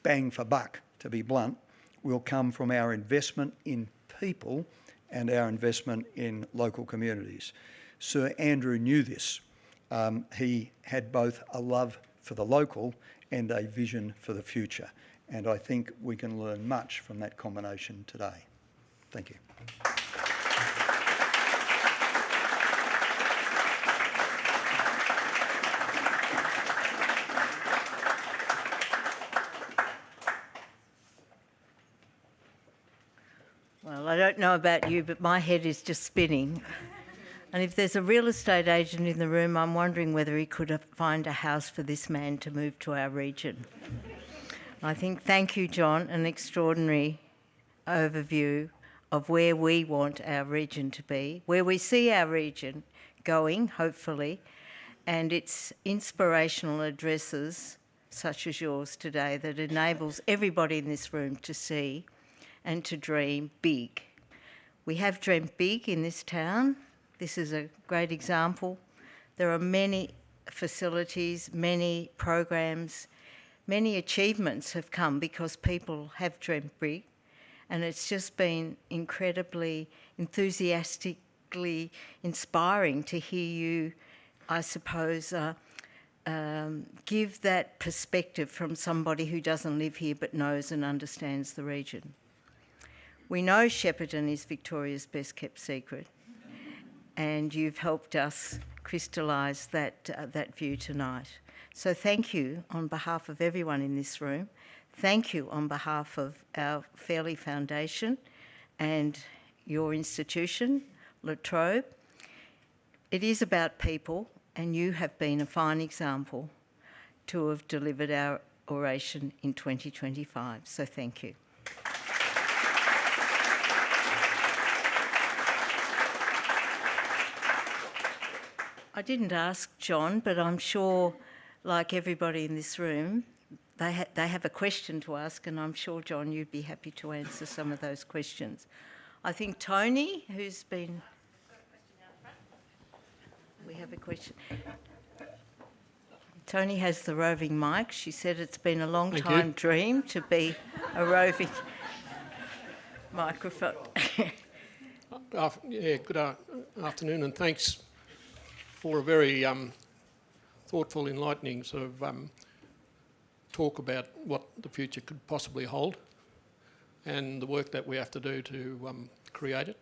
[SPEAKER 3] bang for buck, to be blunt, will come from our investment in people and our investment in local communities. Sir Andrew knew this. He had both a love for the local and a vision for the future. And I think we can learn much from that combination today. Thank you.
[SPEAKER 2] Well, I don't know about you, but my head is just spinning. And if there's a real estate agent in the room, I'm wondering whether he could find a house for this man to move to our region. I think, thank you, John, an extraordinary overview of where we want our region to be, where we see our region going, hopefully, and its inspirational addresses, such as yours today, that enables everybody in this room to see and to dream big. We have dreamt big in this town. This is a great example. There are many facilities, many programs, many achievements have come because people have dreamt big, and it's just been incredibly enthusiastically inspiring to hear you, I suppose, give that perspective from somebody who doesn't live here but knows and understands the region. We know Shepparton is Victoria's best kept secret, and you've helped us crystallise that view tonight. So thank you on behalf of everyone in this room. Thank you on behalf of our Fairley Foundation and your institution, La Trobe. It is about people, and you have been a fine example to have delivered our oration in 2025. So thank you. I didn't ask John, but I'm sure, like everybody in this room, they have a question to ask, and I'm sure, John, you'd be happy to answer some of those questions. I think Tony, who's been... We have a question. Tony has the roving mic. She said it's been a long time dream to be a roving microphone.
[SPEAKER 4] Good afternoon, and thanks for a very thoughtful, enlightening sort of talk about what the future could possibly hold and the work that we have to do to create it.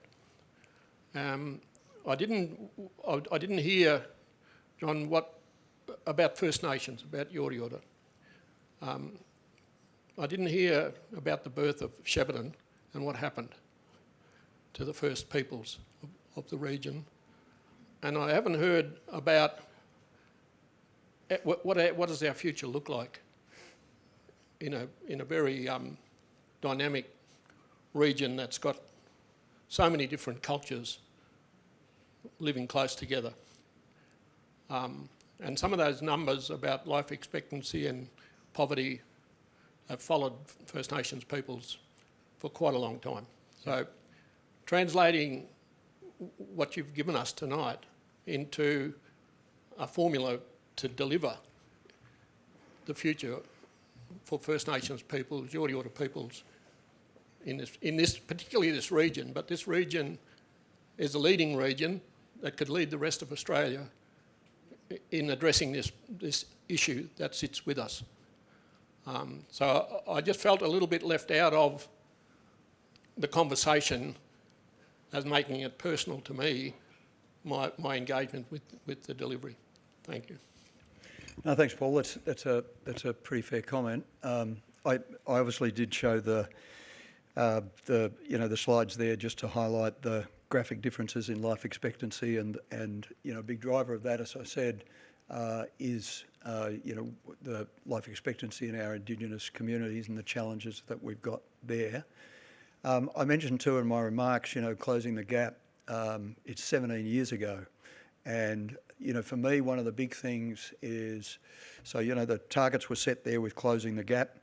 [SPEAKER 4] I didn't hear, John, about First Nations, about Yorta Yorta. I didn't hear about the birth of Shepparton and what happened to the first peoples of the region. And I haven't heard about what does our future look like in a very dynamic region that's got so many different cultures living close together. And some of those numbers about life expectancy and poverty have followed First Nations peoples for quite a long time. So translating what you've given us tonight into a formula to deliver the future for First Nations peoples, Yorta Yorta peoples in this, particularly this region, but this region is a leading region that could lead the rest of Australia in addressing this issue that sits with us. So I just felt a little bit left out of the conversation as making it personal to me, my engagement with the delivery. Thank you.
[SPEAKER 3] No, thanks, Paul. That's a pretty fair comment. I obviously did show the slides there just to highlight the graphic differences in life expectancy, and a big driver of that, as I said, is the life expectancy in our Indigenous communities and the challenges that we've got there. I mentioned too in my remarks, closing the gap. It's 17 years ago, and for me, one of the big things is, the targets were set there with closing the gap.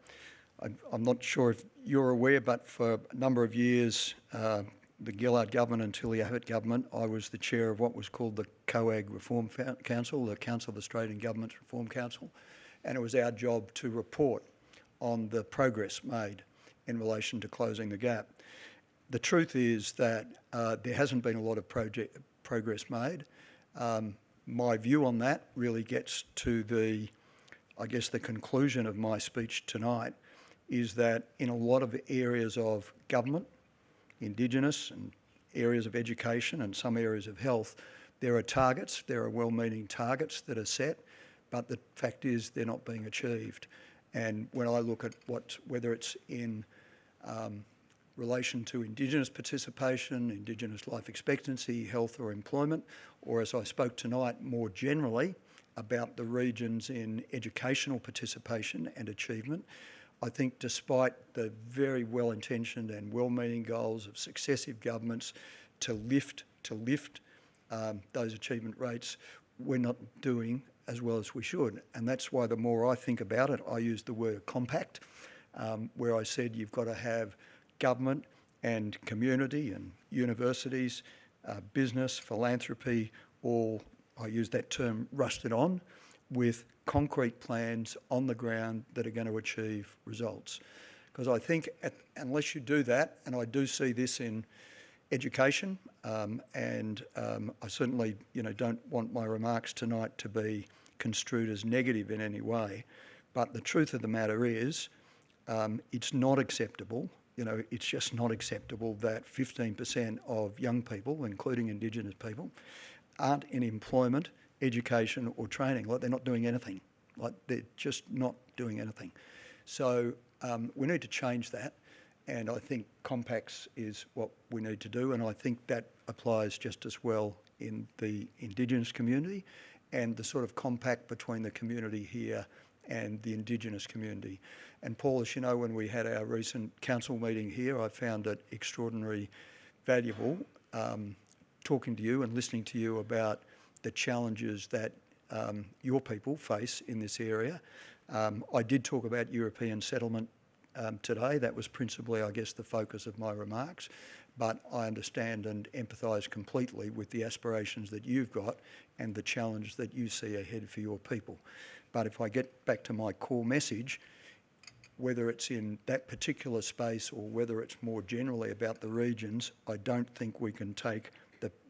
[SPEAKER 3] I'm not sure if you're aware, but for a number of years, the Gillard government until the Abbott government, I was the chair of what was called the COAG Reform Council, the Council of Australian Governments Reform Council, and it was our job to report on the progress made in relation to closing the gap. The truth is that there hasn't been a lot of progress made. My view on that really gets to the conclusion of my speech tonight, is that in a lot of areas of government, Indigenous and areas of education and some areas of health, there are targets, there are well-meaning targets that are set, but the fact is they're not being achieved. And when I look at whether it's in relation to Indigenous participation, Indigenous life expectancy, health or employment, or as I spoke tonight more generally about the regions in educational participation and achievement, I think despite the very well-intentioned and well-meaning goals of successive governments to lift those achievement rates, we're not doing as well as we should. And that's why the more I think about it, I use the word compact, where I said you've got to have government and community and universities, business, philanthropy, all, I use that term, rusted on with concrete plans on the ground that are going to achieve results. Because I think unless you do that, and I do see this in education, and I certainly don't want my remarks tonight to be construed as negative in any way, but the truth of the matter is it's not acceptable. It's just not acceptable that 15% of young people, including Indigenous people, aren't in employment, education or training. Like, they're not doing anything. Like, they're just not doing anything. So we need to change that, and I think compacts is what we need to do, and I think that applies just as well in the Indigenous community and the sort of compact between the community here and the Indigenous community. And Paul, as you know, when we had our recent council meeting here, I found it extraordinarily valuable talking to you and listening to you about the challenges that your people face in this area. I did talk about European settlement today. That was principally, I guess, the focus of my remarks, but I understand and empathise completely with the aspirations that you've got and the challenge that you see ahead for your people. But if I get back to my core message, whether it's in that particular space or whether it's more generally about the regions, I don't think we can take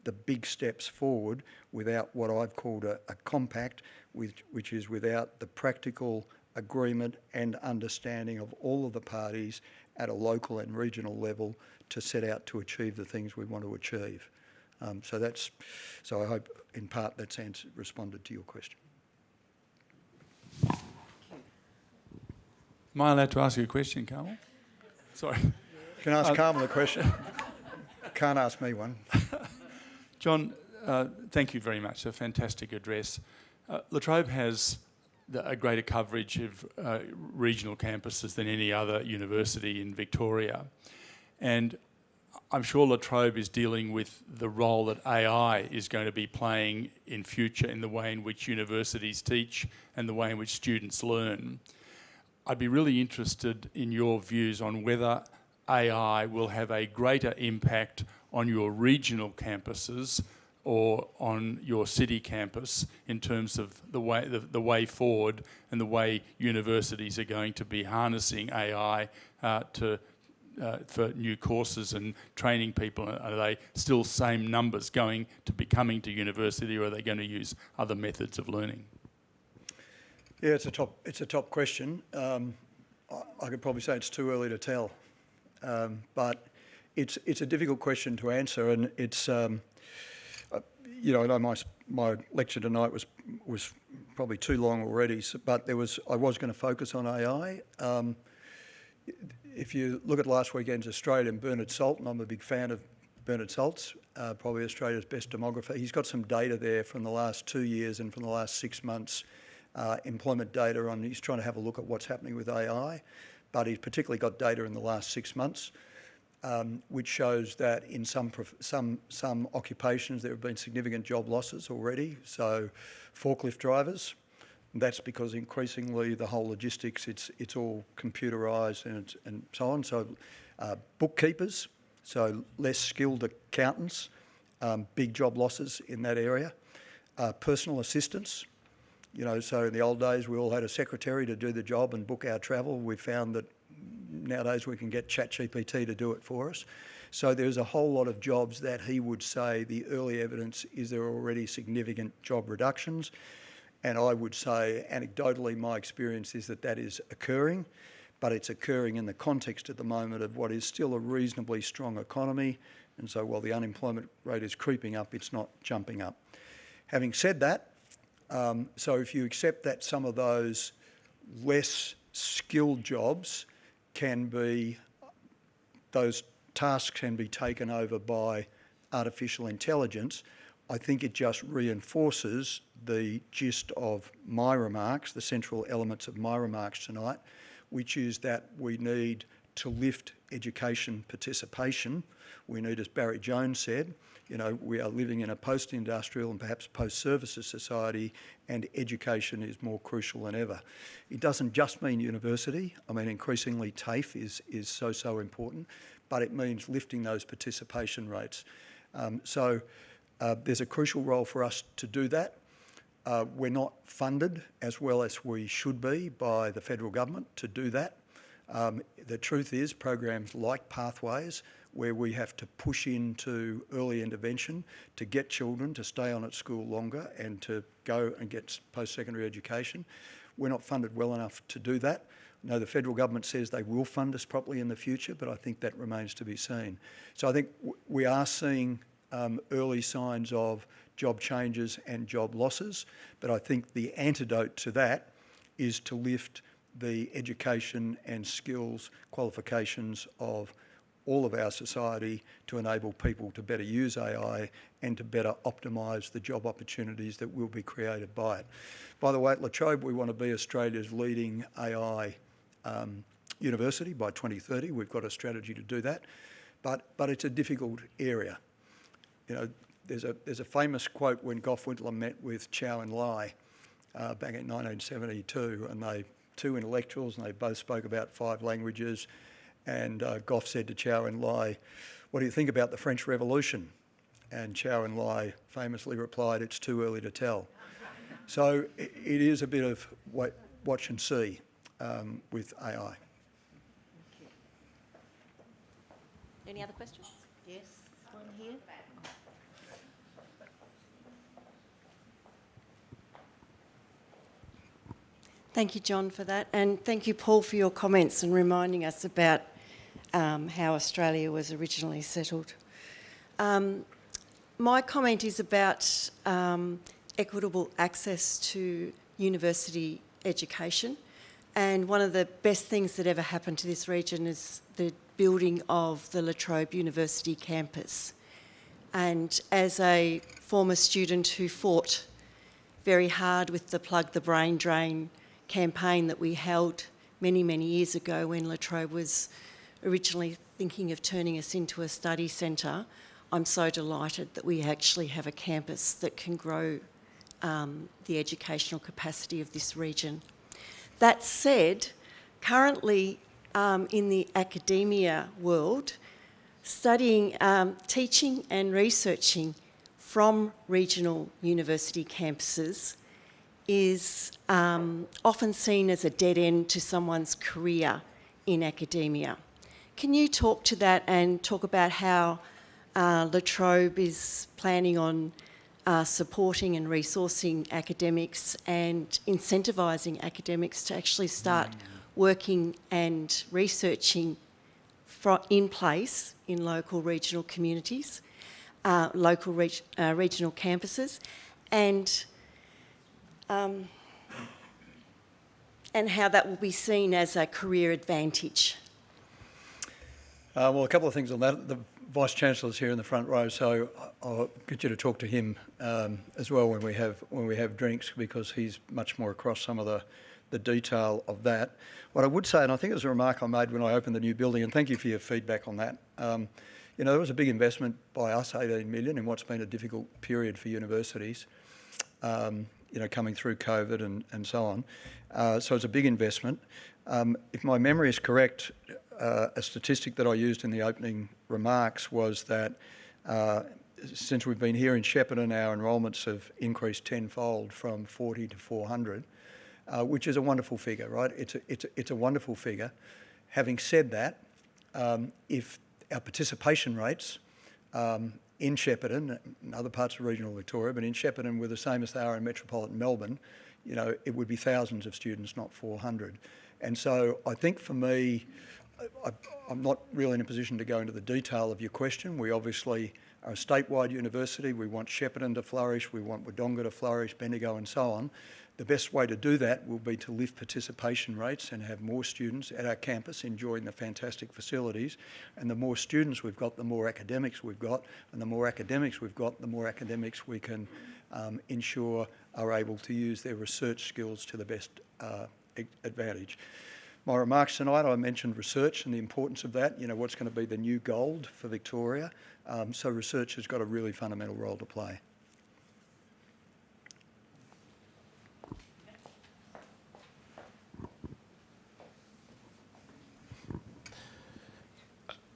[SPEAKER 3] the big steps forward without what I've called a compact, which is without the practical agreement and understanding of all of the parties at a local and regional level to set out to achieve the things we want to achieve. So I hope in part that's responded to your question.
[SPEAKER 5] Am I allowed to ask you a question, Carmel? Sorry.
[SPEAKER 3] You can ask Carmel a question. Can't ask me one.
[SPEAKER 5] John, thank you very much. A fantastic address. La Trobe has a greater coverage of regional campuses than any other university in Victoria. And I'm sure La Trobe is dealing with the role that AI is going to be playing in future in the way in which universities teach and the way in which students learn. I'd be really interested in your views on whether AI will have a greater impact on your regional campuses or on your city campus in terms of the way forward and the way universities are going to be harnessing AI for new courses and training people? Are they still same numbers coming to university, or are they going to use other methods of learning?
[SPEAKER 3] Yeah, it's a top question. I could probably say it's too early to tell, but it's a difficult question to answer, and it's I know my lecture tonight was probably too long already, but I was going to focus on AI. If you look at last weekend's Australian, Bernard Salt, and I'm a big fan of Bernard Salt's, probably Australia's best demographer. He's got some data there from the last 2 years and from the last 6 months, employment data on. He's trying to have a look at what's happening with AI, but he's particularly got data in the last 6 months, which shows that in some occupations there have been significant job losses already. So, forklift drivers. That's because increasingly the whole logistics, it's all computerised and so on. So bookkeepers, so less skilled accountants, big job losses in that area. Personal assistants, so in the old days we all had a secretary to do the job and book our travel. We found that nowadays we can get ChatGPT to do it for us. So there's a whole lot of jobs that he would say the early evidence is there are already significant job reductions. And I would say, anecdotally, my experience is that is occurring, but it's occurring in the context at the moment of what is still a reasonably strong economy. And so while the unemployment rate is creeping up, it's not jumping up. Having said that, so if you accept that some of those less skilled jobs those tasks can be taken over by artificial intelligence, I think it just reinforces the gist of my remarks, the central elements of my remarks tonight, which is that we need to lift education participation. We need, as Barry Jones said, we are living in a post-industrial and perhaps post-services society, and education is more crucial than ever. It doesn't just mean university. I mean, increasingly TAFE is so important, but it means lifting those participation rates. There's a crucial role for us to do that. We're not funded as well as we should be by the federal government to do that. The truth is, programs like Pathways, where we have to push into early intervention to get children to stay on at school longer and to go and get post-secondary education, we're not funded well enough to do that. No, the federal government says they will fund us properly in the future, but I think that remains to be seen. So I think we are seeing early signs of job changes and job losses, but I think the antidote to that is to lift the education and skills qualifications of all of our society to enable people to better use AI and to better optimise the job opportunities that will be created by it. By the way, at La Trobe, we want to be Australia's leading AI university by 2030. We've got a strategy to do that, but it's a difficult area. There's a famous quote when Gough Whitlam met with Chow and Lai back in 1972, and they two intellectuals, and they both spoke about 5 languages. And Gough said to Chow and Lai, "What do you think about the French Revolution?" And Chow and Lai famously replied, "It's too early to tell." So it is a bit of watch and see with AI.
[SPEAKER 6] Any other questions?
[SPEAKER 2] Yes, one here.
[SPEAKER 6] Thank you, John, for that. And thank you, Paul, for your comments and reminding us about how Australia was originally settled. My comment is about equitable access to university education. And one of the best things that ever happened to this region is the building of the La Trobe University campus. And as a former student who fought very hard with the Plug the Brain Drain campaign that we held many, many years ago when La Trobe was originally thinking of turning us into a study centre, I'm so delighted that we actually have a campus that can grow the educational capacity of this region. That said, currently in the academia world, studying, teaching and researching from regional university campuses is often seen as a dead end to someone's career in academia. Can you talk to that and talk about how La Trobe is planning on supporting and resourcing academics and incentivising academics to actually start working and researching in place in local regional communities, regional campuses, and how that will be seen as a career advantage?
[SPEAKER 3] Well, a couple of things on that. The Vice-Chancellor's here in the front row, so I'll get you to talk to him as well when we have drinks, because he's much more across some of the detail of that. What I would say, and I think it was a remark I made when I opened the new building, and thank you for your feedback on that. There was a big investment by us, 18 million, in what's been a difficult period for universities, coming through COVID and so on. So it's a big investment. If my memory is correct, a statistic that I used in the opening remarks was that since we've been here in Shepparton, our enrolments have increased tenfold from 40 to 400, which is a wonderful figure, right? It's a wonderful figure. Having said that, if our participation rates in Shepparton and other parts of regional Victoria, but in Shepparton were the same as they are in metropolitan Melbourne, it would be thousands of students, not 400. And so I think for me, I'm not really in a position to go into the detail of your question. We obviously are a statewide university. We want Shepparton to flourish. We want Wodonga to flourish, Bendigo and so on. The best way to do that will be to lift participation rates and have more students at our campus enjoying the fantastic facilities. And the more students we've got, the more academics we've got. And the more academics we've got, the more academics we can ensure are able to use their research skills to the best advantage. My remarks tonight, I mentioned research and the importance of that, what's going to be the new gold for Victoria. So research has got a really fundamental role to play.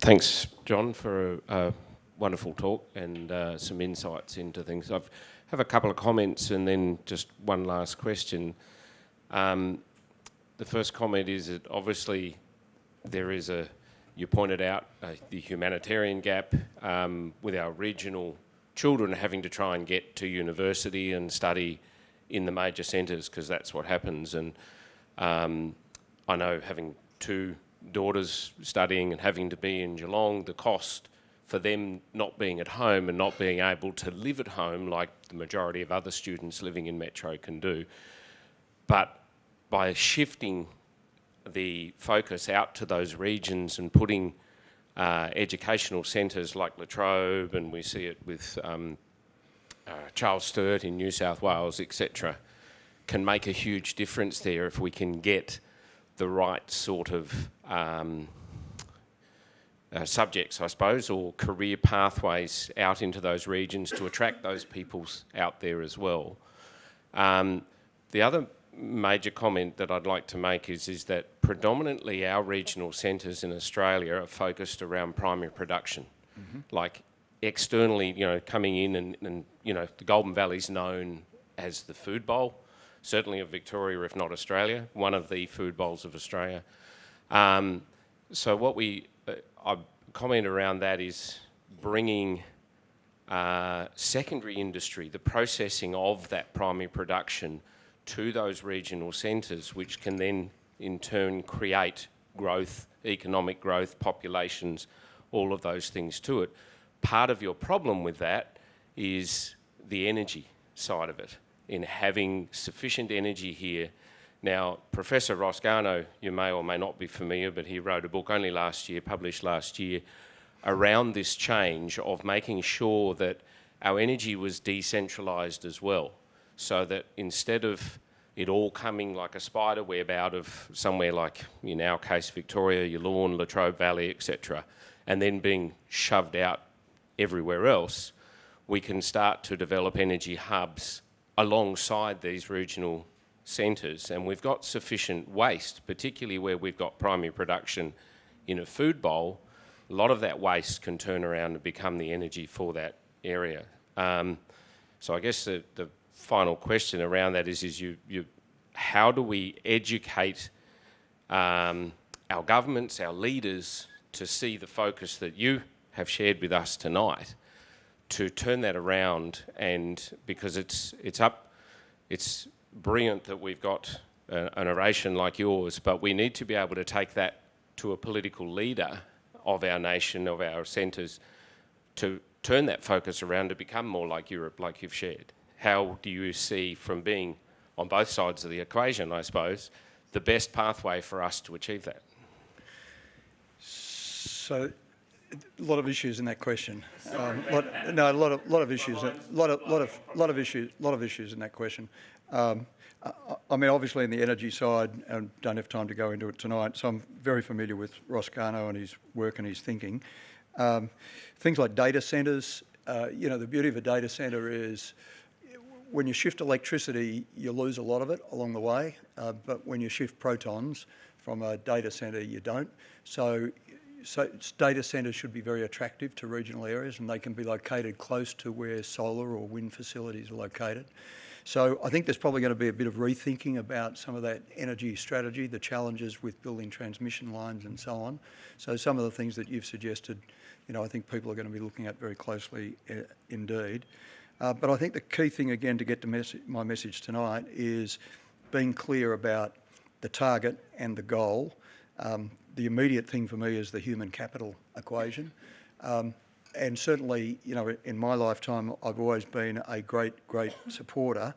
[SPEAKER 7] Thanks, John, for a wonderful talk and some insights into things. I have a couple of comments and then just one last question. The first comment is that obviously there is you pointed out the humanitarian gap with our regional children having to try and get to university and study in the major centres, because that's what happens. And I know, having two daughters studying and having to be in Geelong, the cost for them not being at home and not being able to live at home like the majority of other students living in Metro can do. But by shifting the focus out to those regions and putting educational centres like La Trobe, and we see it with Charles Sturt in New South Wales, etc., can make a huge difference there if we can get the right sort of subjects, I suppose, or career pathways out into those regions to attract those people out there as well. The other major comment that I'd like to make is that predominantly our regional centres in Australia are focused around primary production. Like externally, coming in and the Golden Valley's known as the food bowl, certainly of Victoria, if not Australia, one of the food bowls of Australia. So what I comment around that is bringing secondary industry, the processing of that primary production, to those regional centres, which can then in turn create growth, economic growth, populations, all of those things to it. Part of your problem with that is the energy side of it, in having sufficient energy here. Now, Professor Roscano, you may or may not be familiar, but he wrote a book only last year, published last year, around this change of making sure that our energy was decentralised as well, so that instead of it all coming like a spider web out of somewhere like, in our case, Victoria, your Lawn, La Trobe Valley, etc., and then being shoved out everywhere else, we can start to develop energy hubs alongside these regional centres. And we've got sufficient waste, particularly where we've got primary production in a food bowl. A lot of that waste can turn around and become the energy for that area. So I guess the final question around that is how do we educate our governments, our leaders, to see the focus that you have shared with us tonight, to turn that around, and because it's brilliant that we've got an oration like yours, but we need to be able to take that to a political leader of our nation, of our centres, to turn that focus around to become more like Europe, like you've shared. How do you see, from being on both sides of the equation, I suppose, the best pathway for us to achieve that?
[SPEAKER 3] So, a lot of issues in that question. A lot of issues. A lot of issues in that question. I mean, obviously, in the energy side, and don't have time to go into it tonight. So I'm very familiar with Ross Garno and his work and his thinking. Things like data centres. The beauty of a data centre is when you shift electricity, you lose a lot of it along the way. But when you shift protons from a data centre, you don't. So data centres should be very attractive to regional areas, and they can be located close to where solar or wind facilities are located. So I think there's probably going to be a bit of rethinking about some of that energy strategy, the challenges with building transmission lines and so on. So some of the things that you've suggested, I think people are going to be looking at very closely indeed. But I think the key thing, again, to get to my message tonight is being clear about the target and the goal. The immediate thing for me is the human capital equation. And certainly, in my lifetime, I've always been a great supporter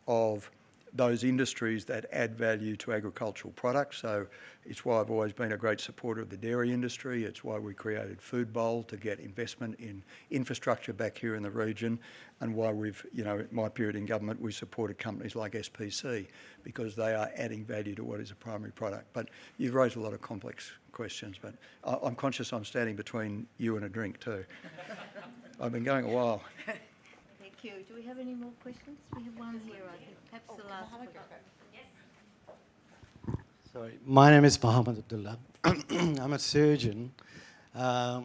[SPEAKER 3] of those industries that add value to agricultural products. So it's why I've always been a great supporter of the dairy industry. It's why we created Food Bowl to get investment in infrastructure back here in the region, and why we've, in my period in government, we supported companies like SPC because they are adding value to what is a primary product. But you've raised a lot of complex questions, but I'm conscious I'm standing between you and a drink too. I've been going a while.
[SPEAKER 2] Thank you. Do we have any more questions? We have one here, I think. Perhaps the last one.
[SPEAKER 8] Sorry, my name is Mohammed Abdullah. I'm a surgeon. I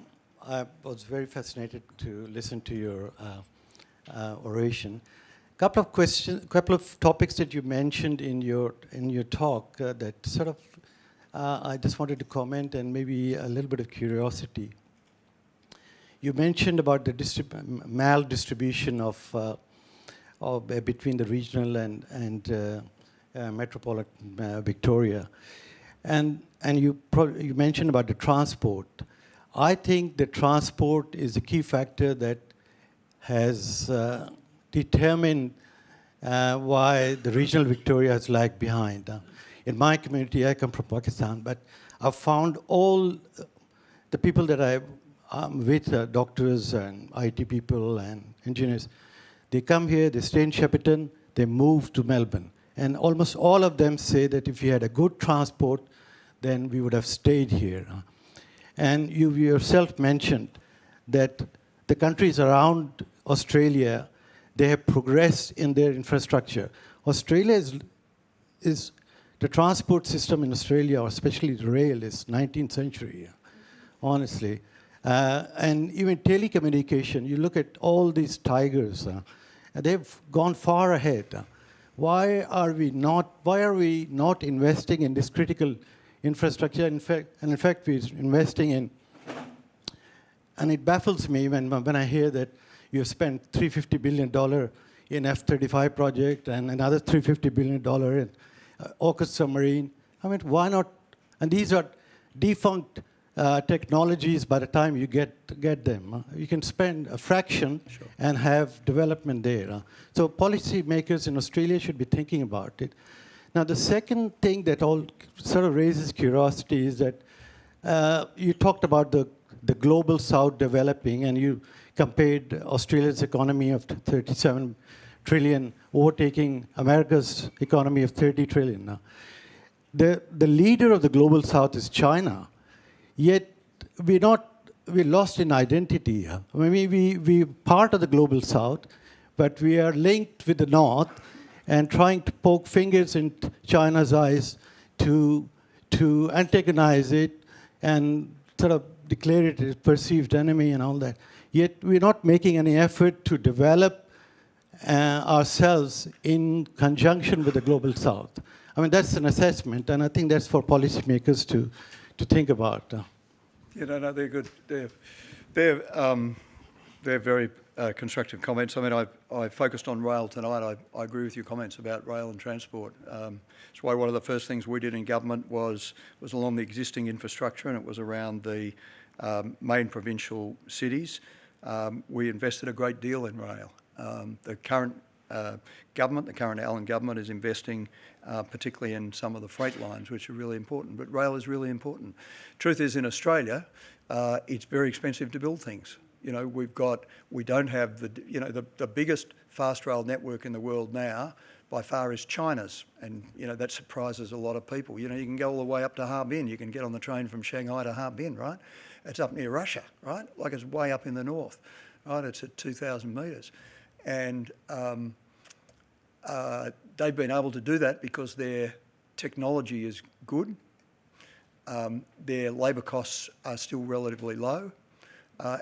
[SPEAKER 8] was very fascinated to listen to your oration. Couple of topics that you mentioned in your talk that sort of I just wanted to comment, and maybe a little bit of curiosity. You mentioned about the maldistribution of between the regional and metropolitan Victoria, and you mentioned about the transport. I think the transport is a key factor that has determined why the regional Victoria has lagged behind. In my community, I come from Pakistan, but I've found all the people that I'm with, doctors and IT people and engineers, they come here, they stay in Shepparton, they move to Melbourne. And almost all of them say that if we had a good transport, then we would have stayed here. And you yourself mentioned that the countries around Australia, they have progressed in their infrastructure. Australia is the transport system in Australia, or especially the rail, is 19th century, honestly. And even telecommunication, you look at all these tigers, they've gone far ahead. Why are we not investing in this critical infrastructure? In fact, we're investing in, and it baffles me when I hear that you've spent $350 billion in F-35 project and another $350 billion in AUKUS submarine. I mean, why not? And these are defunct technologies. By the time you get them, you can spend a fraction and have development there. So policy makers in Australia should be thinking about it. Now, the second thing that all sort of raises curiosity is that you talked about the global south developing, and you compared Australia's economy of 37 trillion overtaking America's economy of 30 trillion. Now, the leader of the global south is China, yet we're lost in identity. I mean, we're part of the global south, but we are linked with the north and trying to poke fingers in China's eyes to antagonize it and sort of declare it as perceived enemy and all that. Yet we're not making any effort to develop ourselves in conjunction with the global south. I mean, that's an assessment, and I think that's for policymakers to think about.
[SPEAKER 3] No, they're good. They're very constructive comments. I mean, I focused on rail tonight. I agree with your comments about rail and transport. That's why one of the first things we did in government was along the existing infrastructure, and it was around the main provincial cities. We invested a great deal in rail. The current government, the current Allen government, is investing particularly in some of the freight lines, which are really important. But rail is really important. Truth is, in Australia, it's very expensive to build things. You know, we don't have the biggest fast rail network in the world now by far is China's, and that surprises a lot of people. You can go all the way up to Harbin. You can get on the train from Shanghai to Harbin, right? It's up near Russia, right? Like it's way up in the north, right? It's at 2,000 metres, and they've been able to do that because their technology is good. Their labour costs are still relatively low.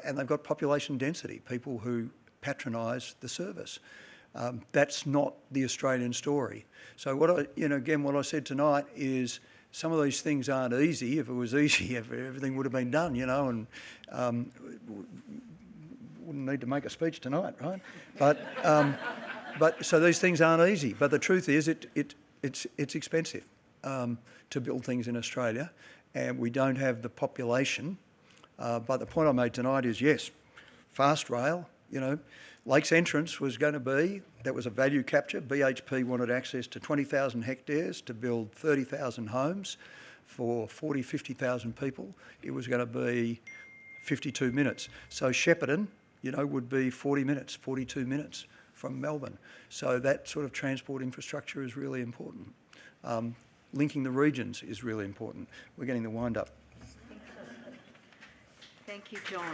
[SPEAKER 3] And they've got population density, people who patronise the service. That's not the Australian story. So what I said tonight is some of these things aren't easy. If it was easy, everything would have been done, and wouldn't need to make a speech tonight, right? But so these things aren't easy. But the truth is, it's expensive to build things in Australia, and we don't have the population. But the point I made tonight is, yes, fast rail, Lakes Entrance was going to be, that was a value capture. BHP wanted access to 20,000 hectares to build 30,000 homes for 40, 50,000 people. It was going to be 52 minutes. So Shepparton, would be 40 minutes, 42 minutes from Melbourne. So that sort of transport infrastructure is really important. Linking the regions is really important. We're getting the wind up.
[SPEAKER 2] Thank you, John.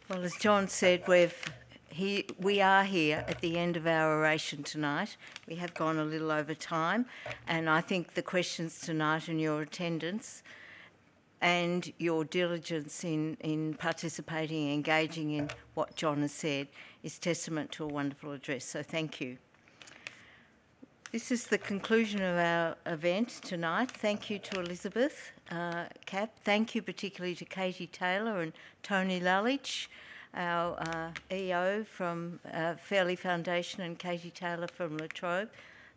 [SPEAKER 2] Well, as John said, we are here at the end of our oration tonight. We have gone a little over time, and I think the questions tonight and your attendance and your diligence in participating and engaging in what John has said is testament to a wonderful address, so thank you. This is the conclusion of our event tonight. Thank you to Elizabeth Cap. Thank you particularly to Katie Taylor and Tony Lalich, our EO from Fairley Foundation, and Katie Taylor from La Trobe.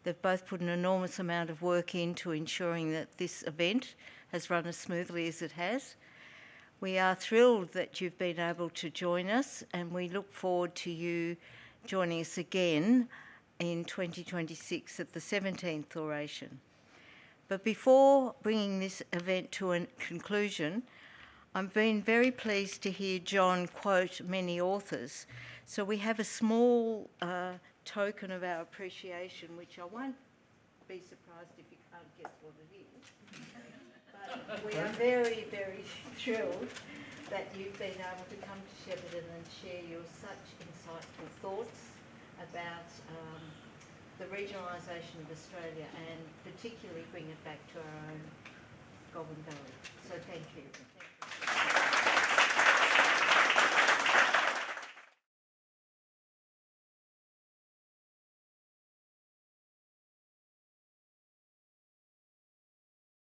[SPEAKER 2] They've both put an enormous amount of work into ensuring that this event has run as smoothly as it has. We are thrilled that you've been able to join us, and we look forward to you joining us again in 2026 at the 17th oration. But before bringing this event to a conclusion, I've been very pleased to hear John quote many authors. So we have a small token of our appreciation, which I won't be surprised if you can't guess what it is. But we are very, very thrilled that you've been able to come to Shepparton and share your such insightful thoughts about the regionalisation of Australia, and particularly bring it back to our own Goulburn Valley. So thank you.